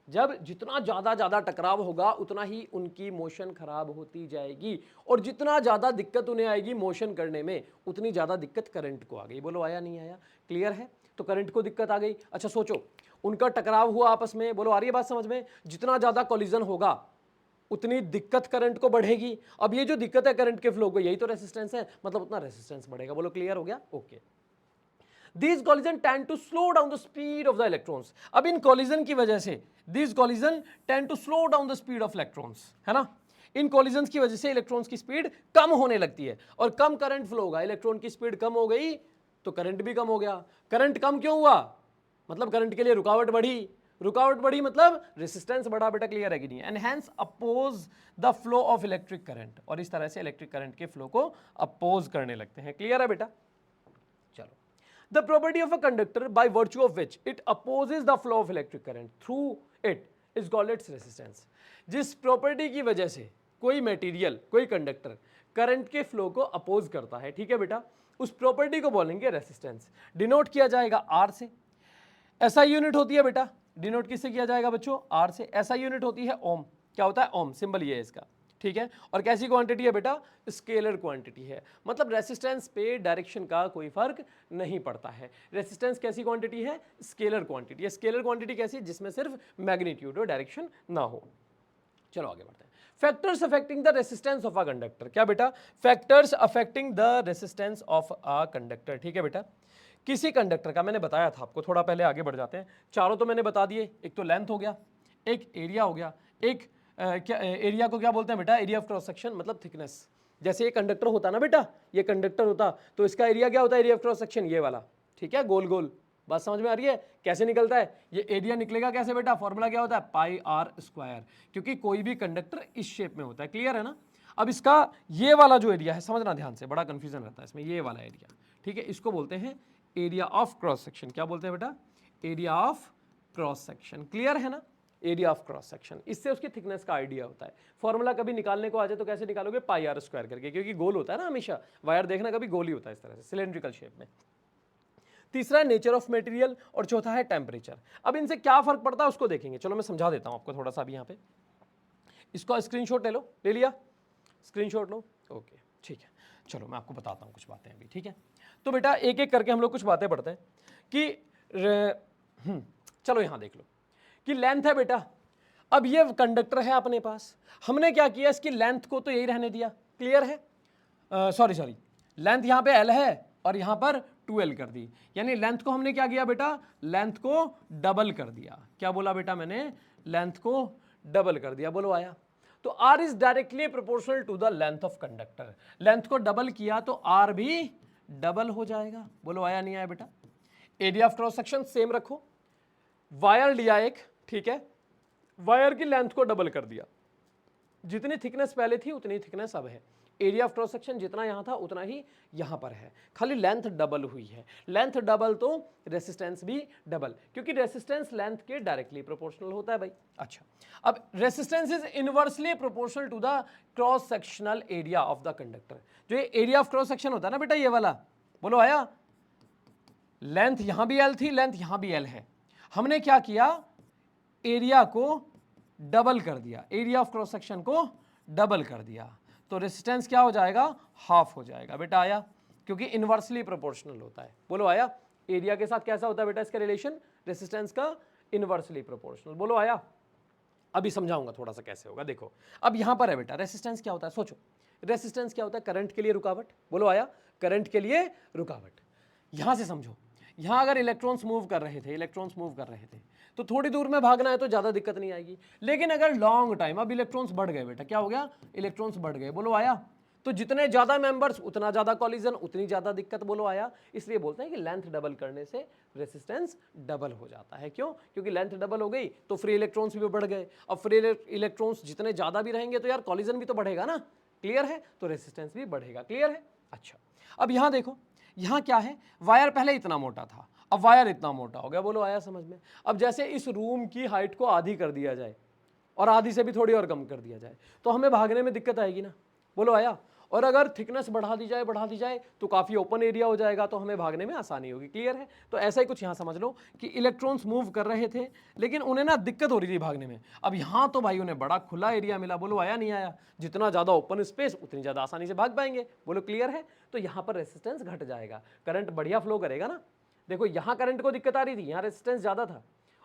जब जितना ज्यादा टकराव होगा उतना ही उनकी मोशन खराब होती जाएगी, और जितना ज्यादा दिक्कत उन्हें आएगी मोशन करने में उतनी ज्यादा दिक्कत करंट को आ गई। बोलो आया नहीं आया? क्लियर है? तो करंट को दिक्कत आ गई। अच्छा सोचो, उनका टकराव हुआ आपस में, बोलो आ रही है बात समझ में? जितना ज्यादा कोलिजन होगा उतनी दिक्कत करंट को बढ़ेगी। अब ये जो दिक्कत है करंट के फ्लो को, यही तो रेसिस्टेंस है, मतलब उतना रेसिस्टेंस बढ़ेगा। बोलो क्लियर हो गया? Okay. These collision tend to slow down the speed of the electrons. अब इन collision की वजह से these collision tend to slow down the speed of electrons, है ना? इन collisions की वजह से इलेक्ट्रॉन्स की स्पीड कम होने लगती है और कम करंट फ्लो होगा। इलेक्ट्रॉन की स्पीड कम हो गई तो करंट भी कम हो गया। करंट कम क्यों हुआ? मतलब करंट के लिए रुकावट बढ़ी। रुकावट बढ़ी मतलब रेसिस्टेंस बढ़ा। बेटा क्लियर है कि नहीं? And hence oppose the flow of electric current, और इस तरह से इलेक्ट्रिक करंट के फ्लो को अपोज करने लगते हैं। क्लियर है बेटा? चलो, the property of a conductor by virtue of which it opposes the flow of electric current through it is called its resistance. जिस प्रॉपर्टी की वजह से कोई मटेरियल, कोई कंडक्टर करंट के फ्लो को अपोज करता है, ठीक है बेटा, उस प्रॉपर्टी को बोलेंगे रेसिस्टेंस। डिनोट किया जाएगा आर से। ऐसा यूनिट होती है बेटा, डिनोट किससे किया जाएगा बच्चों? आर से। ऐसा यूनिट होती है ओम। क्या होता है? ओम। सिंबल ये है इसका। ठीक है, और कैसी क्वांटिटी है बेटा? स्केलर क्वांटिटी है। मतलब रेसिस्टेंस पे डायरेक्शन का कोई फर्क नहीं पड़ता है। रेसिस्टेंस कैसी क्वांटिटी है? स्केलर क्वांटिटी है। स्केलर क्वांटिटी कैसी? जिसमें सिर्फ मैग्नीट्यूड और डायरेक्शन ना हो। चलो आगे बढ़ते हैं। Factors affecting the resistance of a conductor. क्या बेटा? Factors affecting the resistance of a conductor. ठीक है बेटा, किसी कंडक्टर का मैंने बताया था आपको, थोड़ा पहले आगे बढ़ जाते हैं। चारों तो मैंने बता दिए, एक तो लेंथ हो गया, एक एरिया हो गया, एक क्या एरिया को क्या बोलते हैं बेटा? एरिया ऑफ क्रॉस सेक्शन, मतलब थिकनेस। जैसे ये कंडक्टर होता ना बेटा, ये कंडक्टर होता तो इसका एरिया क्या होता है? एरिया ऑफ क्रॉस सेक्शन, ये वाला। ठीक है, गोल गोल। बात समझ में आ रही है? कैसे निकलता है ये एरिया? निकलेगा कैसे बेटा? फॉर्मूला क्या होता है? पाई आर स्क्वायर, क्योंकि कोई भी कंडक्टर इस शेप में होता है। क्लियर है ना? अब इसका ये वाला जो एरिया है, समझना ध्यान से, बड़ा कंफ्यूजन रहता है इसमें, ये वाला एरिया, ठीक है, इसको बोलते हैं एरिया ऑफ क्रॉस सेक्शन। क्या बोलते हैं बेटा? Area of cross section. Clear है ना? एरिया ऑफ क्रॉस सेक्शन, इससे उसकी थिकनेस का आइडिया होता है। फॉर्मूला कभी निकालने को आ जाए तो कैसे निकालोगे? पाई आर स्क्वायर करके, क्योंकि गोल होता है ना हमेशा। वायर देखना कभी गोल ही होता है, इस तरह से सिलेंड्रिकल शेप में। तीसरा है नेचर ऑफ मटेरियल, और चौथा है टेम्परेचर। अब इनसे क्या फर्क पड़ता है उसको देखेंगे। चलो मैं समझा देता हूं आपको थोड़ा सा भी। यहाँ पे इसको स्क्रीनशॉट ले लो। ले लिया? स्क्रीनशॉट लो। ओके ठीक है, चलो मैं आपको बताता हूँ कुछ बातें अभी। ठीक है, तो बेटा एक एक करके हम लोग कुछ बातें पढ़ते हैं कि चलो यहाँ देख लो कि लेंथ है बेटा। अब ये कंडक्टर है अपने पास, हमने क्या किया, इसकी लेंथ को तो यही रहने दिया, क्लियर है, सॉरी लेंथ यहाँ पे L है और यहाँ पर 2L कर दी, यानी लेंथ को हमने क्या किया बेटा, लेंथ को डबल कर दिया। क्या बोला बेटा मैंने, लेंथ को डबल कर दिया, बोलो आया। तो R is directly proportional to the length of conductor, length को डबल किया तो R भी डबल हो जाएगा, बोलो आया नहीं आया बेटा। Area of cross section same रखो, वायर लिया एक, ठीक है, वायर की लेंथ को डबल कर दिया, जितनी थिकनेस पहले थी उतनी थिकनेस अब है, एरिया ऑफ क्रॉस सेक्शन जितना यहां था उतना ही यहां पर है, खाली लेंथ डबल हुई है, लेंथ डबल तो रेसिस्टेंस भी डबल, क्योंकि रेसिस्टेंस लेंथ के डायरेक्टली प्रोपोर्शनल होता है भाई। अच्छा, अब resistance is inversely proportional to the cross sectional area of the conductor, जो ये एरिया ऑफ क्रॉस सेक्शन होता है ना बेटा ये वाला, बोलो आया, लेंथ यहां भी L थी, लेंथ यहां भी L है, हमने क्या किया, एरिया को डबल कर दिया, एरिया ऑफ क्रॉस सेक्शन को डबल कर दिया, तो रेजिस्टेंस क्या हो जाएगा, हाफ हो जाएगा बेटा आया, क्योंकि इनवर्सली प्रोपोर्शनल होता है, बोलो आया। एरिया के साथ कैसा होता है बेटा इसका रिलेशन, रेजिस्टेंस का इनवर्सली प्रोपोर्शनल, बोलो आया। अभी समझाऊंगा थोड़ा सा कैसे होगा, देखो अब यहां पर है बेटा, रेजिस्टेंस क्या होता है, सोचो रेजिस्टेंस क्या होता है, करंट के लिए रुकावट, बोलो आया, करंट के लिए रुकावट। यहां से समझो, यहां अगर इलेक्ट्रॉन्स मूव कर रहे थे, इलेक्ट्रॉन्स मूव कर रहे थे, तो थोड़ी दूर में भागना है तो ज्यादा दिक्कत नहीं आएगी, लेकिन अगर लॉन्ग टाइम, अब इलेक्ट्रॉन्स बढ़ गए बेटा, क्या हो गया, इलेक्ट्रॉन्स बढ़ गए, बोलो आया, तो जितने ज्यादा मेंबर्स उतना ज्यादा कॉलिजन, उतनी ज्यादा दिक्कत, बोलो आया। इसलिए बोलते हैं कि लेंथ डबल करने से रेसिस्टेंस डबल हो जाता है, क्यों, क्योंकि लेंथ डबल हो गई तो फ्री इलेक्ट्रॉन्स भी बढ़ गए, अब फ्री इलेक्ट्रॉन्स जितने ज्यादा भी रहेंगे तो यार कॉलिजन भी तो बढ़ेगा ना, क्लियर है, तो रेसिस्टेंस भी बढ़ेगा, क्लियर है। अच्छा, अब यहां देखो, यहां क्या है, वायर पहले इतना मोटा था, अब वायर इतना मोटा हो गया, बोलो आया समझ में। अब जैसे इस रूम की हाइट को आधी कर दिया जाए और आधी से भी थोड़ी और कम कर दिया जाए तो हमें भागने में दिक्कत आएगी ना, बोलो आया। और अगर थिकनेस बढ़ा दी जाए तो काफी ओपन एरिया हो जाएगा, तो हमें भागने में आसानी होगी, क्लियर है। तो ऐसा ही कुछ यहां समझ लो कि इलेक्ट्रॉन्स मूव कर रहे थे लेकिन उन्हें ना दिक्कत हो रही थी भागने में, अब यहां तो भाई उन्हें बड़ा खुला एरिया मिला, बोलो आया नहीं आया, जितना ज्यादा ओपन स्पेस उतनी ज्यादा आसानी से भाग पाएंगे, बोलो क्लियर है। तो यहां पर रेसिस्टेंस घट जाएगा, करंट बढ़िया फ्लो करेगा ना, देखो यहां करंट को दिक्कत आ रही थी, यहां रेजिस्टेंस ज्यादा था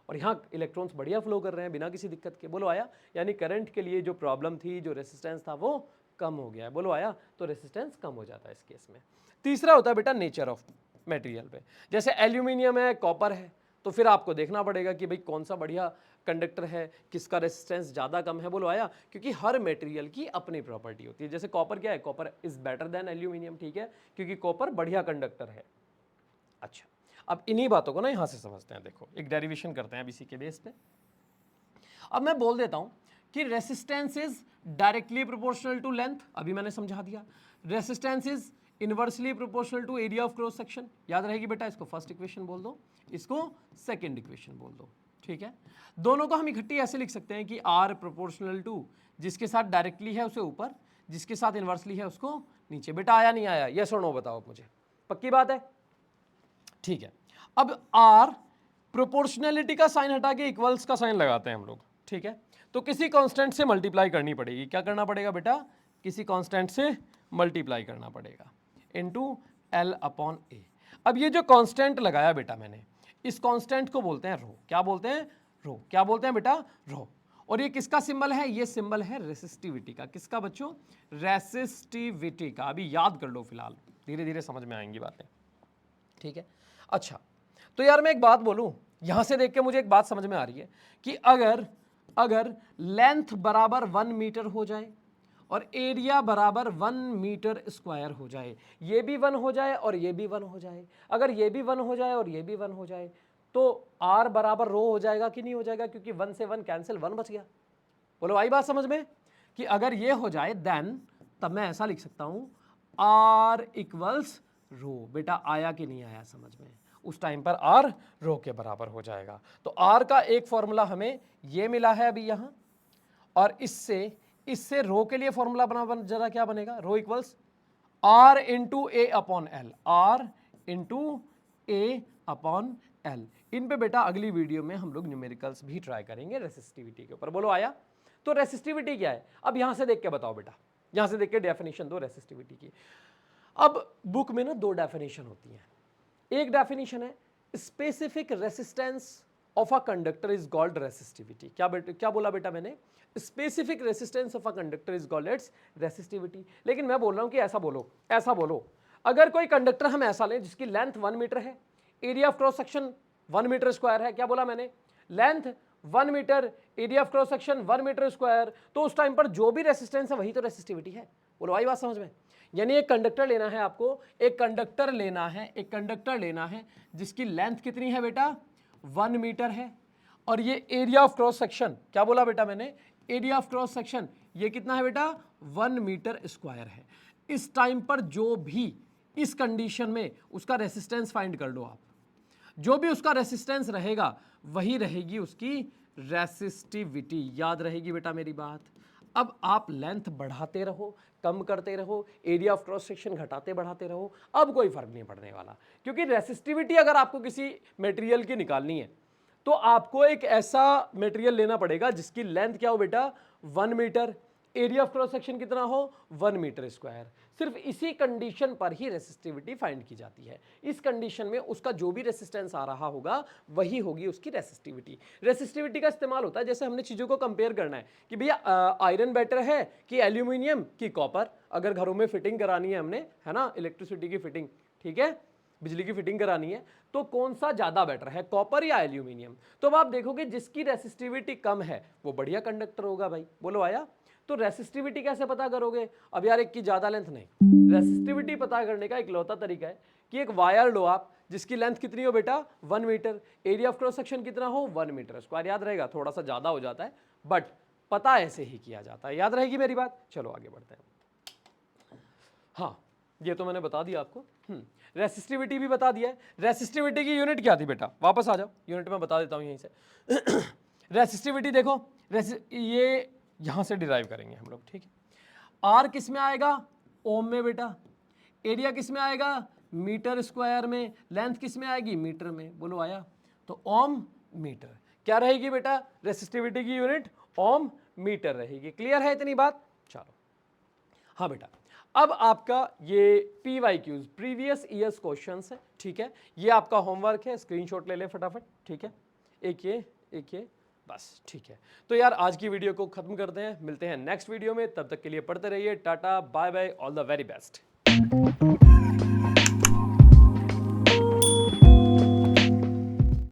और यहां इलेक्ट्रॉन्स बढ़िया फ्लो कर रहे हैं बिना किसी दिक्कत के, बोलो आया। यानी करंट के लिए जो प्रॉब्लम थी, जो रेजिस्टेंस था वो कम हो गया है, बोलो आया। तो रेजिस्टेंस कम हो जाता है इस केस में। तीसरा होता है बेटा नेचर ऑफ मटेरियल पे, जैसे एल्यूमिनियम है, कॉपर है, तो फिर आपको देखना पड़ेगा कि भाई कौन सा बढ़िया कंडक्टर है, किसका रेजिस्टेंस ज़्यादा कम है, बोलो आया। क्योंकि हर मटेरियल की अपनी प्रॉपर्टी होती है, जैसे कॉपर क्या है, copper is better than aluminium, ठीक है, क्योंकि कॉपर बढ़िया कंडक्टर है। अच्छा, अब इन्हीं बातों को ना यहां से समझते हैं, देखो एक डेरिवेशन करते हैं अब इसी के बेस पे। अब मैं बोल देता हूं कि resistance is directly proportional to length, अभी मैंने समझा दिया। Resistance is inversely proportional to area of cross section, याद रहेगी बेटा, इसको फर्स्ट इक्वेशन बोल दो, इसको सेकंड इक्वेशन बोल दो, ठीक है। दोनों को हम इकट्ठी ऐसे लिख सकते हैं कि आर प्रोपोर्शनल टू, जिसके साथ डायरेक्टली है उसे ऊपर, जिसके साथ इनवर्सली है उसको नीचे। बेटा आया नहीं आया, यस और नो बताओ मुझे, पक्की बात है, ठीक है। अब आर प्रोपोर्शनलिटी का साइन हटा के इक्वल्स का साइन लगाते हैं हम लोग, ठीक है। तो किसी कांस्टेंट से मल्टीप्लाई करनी पड़ेगी, क्या करना पड़ेगा बेटा, किसी कांस्टेंट से मल्टीप्लाई करना पड़ेगा इनटू एल अपॉन ए। अब ये जो कांस्टेंट लगाया बेटा मैंने, इस कांस्टेंट को बोलते हैं रो, क्या बोलते हैं, रो, क्या बोलते हैं बेटा, रो। और ये किसका सिंबल है, ये सिंबल है रेसिस्टिविटी का, किसका बच्चों, रेसिस्टिविटी का। अभी याद कर लो फिलहाल, धीरे धीरे समझ में आएंगी बातें, ठीक है। अच्छा, तो यार मैं एक बात बोलूं, यहां से देख के मुझे एक बात समझ में आ रही है कि अगर लेंथ बराबर 1 मीटर हो जाए और एरिया बराबर 1 मीटर स्क्वायर हो जाए, ये भी 1 हो जाए और ये भी 1 हो जाए, अगर ये भी 1 हो जाए और ये भी 1 हो जाए, तो R बराबर रो हो जाएगा कि नहीं हो जाएगा, क्योंकि 1 से 1 कैंसिल, 1 बच गया। बोलो आई बात समझ में, कि अगर ये हो जाए देन तब मैं ऐसा लिख सकता हूं R इक्वल्स रो। बेटा आया कि नहीं आया समझ में, उस टाइम पर R रो के बराबर हो जाएगा। तो R का एक फॉर्मूला हमें ये मिला है अभी यहां, और इससे रो के लिए फॉर्मूला बना जरा, क्या बनेगा, रो इक्वल्स R इंटू ए अपॉन एल, R इंटू ए अपॉन एल। इन पे बेटा अगली वीडियो में हम लोग न्यूमेरिकल्स भी ट्राई करेंगे रेसिस्टिविटी के ऊपर, बोलो आया। तो रेसिस्टिविटी क्या है, अब यहां से देख के बताओ बेटा, यहां से देख के डेफिनेशन दो रेसिस्टिविटी की। अब बुक में ना 2 डेफिनेशन होती हैं, एक डेफिनेशन है specific resistance of a conductor is called resistivity. क्या बोला बेटा मैंने? Specific resistance of a conductor is called its resistivity. लेकिन मैं बोल रहा हूं कि ऐसा बोलो। अगर कोई कंडक्टर हम ऐसा लें जिसकी लेंथ 1 मीटर है, area of cross section 1 meter square है, क्या बोला मैंने? Length 1 meter, area of cross section 1 meter square, तो उस टाइम पर जो भी रेसिस्टेंस है वही तो रेसिस्टिविटी है। बोलो आई बात समझ में? यानी एक कंडक्टर लेना है आपको, एक कंडक्टर लेना है जिसकी लेंथ कितनी है बेटा? 1 मीटर है, और ये एरिया ऑफ क्रॉस सेक्शन, क्या बोला बेटा मैंने? एरिया ऑफ क्रॉस सेक्शन ये कितना है बेटा? 1 मीटर स्क्वायर है। इस टाइम पर जो भी, इस कंडीशन में उसका रेसिस्टेंस फाइंड कर लो आप। जो भी उसका रेसिस्टेंस रहेगा वही रहेगी उसकी रेसिस्टिविटी। याद रहेगी बेटा मेरी बात? अब आप लेंथ बढ़ाते रहो, कम करते रहो, एरिया ऑफ क्रॉस सेक्शन घटाते बढ़ाते रहो, अब कोई फर्क नहीं पड़ने वाला। क्योंकि रेसिस्टिविटी अगर आपको किसी मटेरियल की निकालनी है तो आपको एक ऐसा मटेरियल लेना पड़ेगा जिसकी लेंथ क्या हो बेटा? 1 meter, area of cross section कितना हो? 1 मीटर स्क्वायर। सिर्फ इसी कंडीशन पर ही रेसिस्टिविटी फाइंड की जाती है। इस कंडीशन में उसका जो भी रेसिस्टेंस आ रहा होगा वही होगी उसकी रेसिस्टिविटी। रेसिस्टिविटी का इस्तेमाल होता है जैसे हमने चीज़ों को कंपेयर करना है कि भैया आयरन बेटर है कि एल्यूमिनियम की कॉपर। अगर घरों में फिटिंग करानी है हमने, है ना, इलेक्ट्रिसिटी की फिटिंग, ठीक है, बिजली की फिटिंग करानी है, तो कौन सा ज़्यादा बेटर है, कॉपर या एल्यूमिनियम? तो अब आप देखोगे जिसकी रेसिस्टिविटी कम है वो बढ़िया कंडक्टर होगा भाई। बोलो आया? तो रेसिस्टिविटी कैसे पता करोगे? अब यार एक की ज़्यादा लेंथ नहीं, रेसिस्टिविटी पता करने का इकलौता तरीका है कि एक वायर लो आप जिसकी लेंथ कितनी हो बेटा? 1 meter, area of cross section कितना हो? 1 मीटर स्क्वायर। याद रहेगा, थोड़ा सा ज़्यादा हो जाता है बट पता ऐसे ही किया जाता है। याद रहेगी मेरी बात? चलो आगे बढ़ते हैं। हाँ, ये तो मैंने बता दिया आपको। रेसिस्टिविटी भी बता दिया है। रेसिस्टिविटी की यूनिट क्या थी बेटा? वापस आ जाओ, यूनिट में बता देता हूँ यहीं से। रेसिस्टिविटी देखो, ये यहां से डिराइव करेंगे हम लोग, ठीक है। आर किस में आएगा? ओम में बेटा। एरिया किस में आएगा? मीटर स्क्वायर में। लेंथ किस में आएगी? मीटर में। बोलो आया? तो ओम मीटर। क्या रहेगी बेटा रेसिस्टिविटी की यूनिट? ओम मीटर रहेगी। क्लियर है इतनी बात? चलो हाँ बेटा, अब आपका ये PYQs प्रीवियस ईयर्स क्वेश्चंस है, ठीक है। ये आपका होमवर्क है, स्क्रीनशॉट ले ले फटाफट, ठीक है। एक ये बस, ठीक है। तो यार आज की वीडियो को खत्म करते हैं, मिलते हैं नेक्स्ट वीडियो में। तब तक के लिए पढ़ते रहिए। Tata bye bye, all the very best.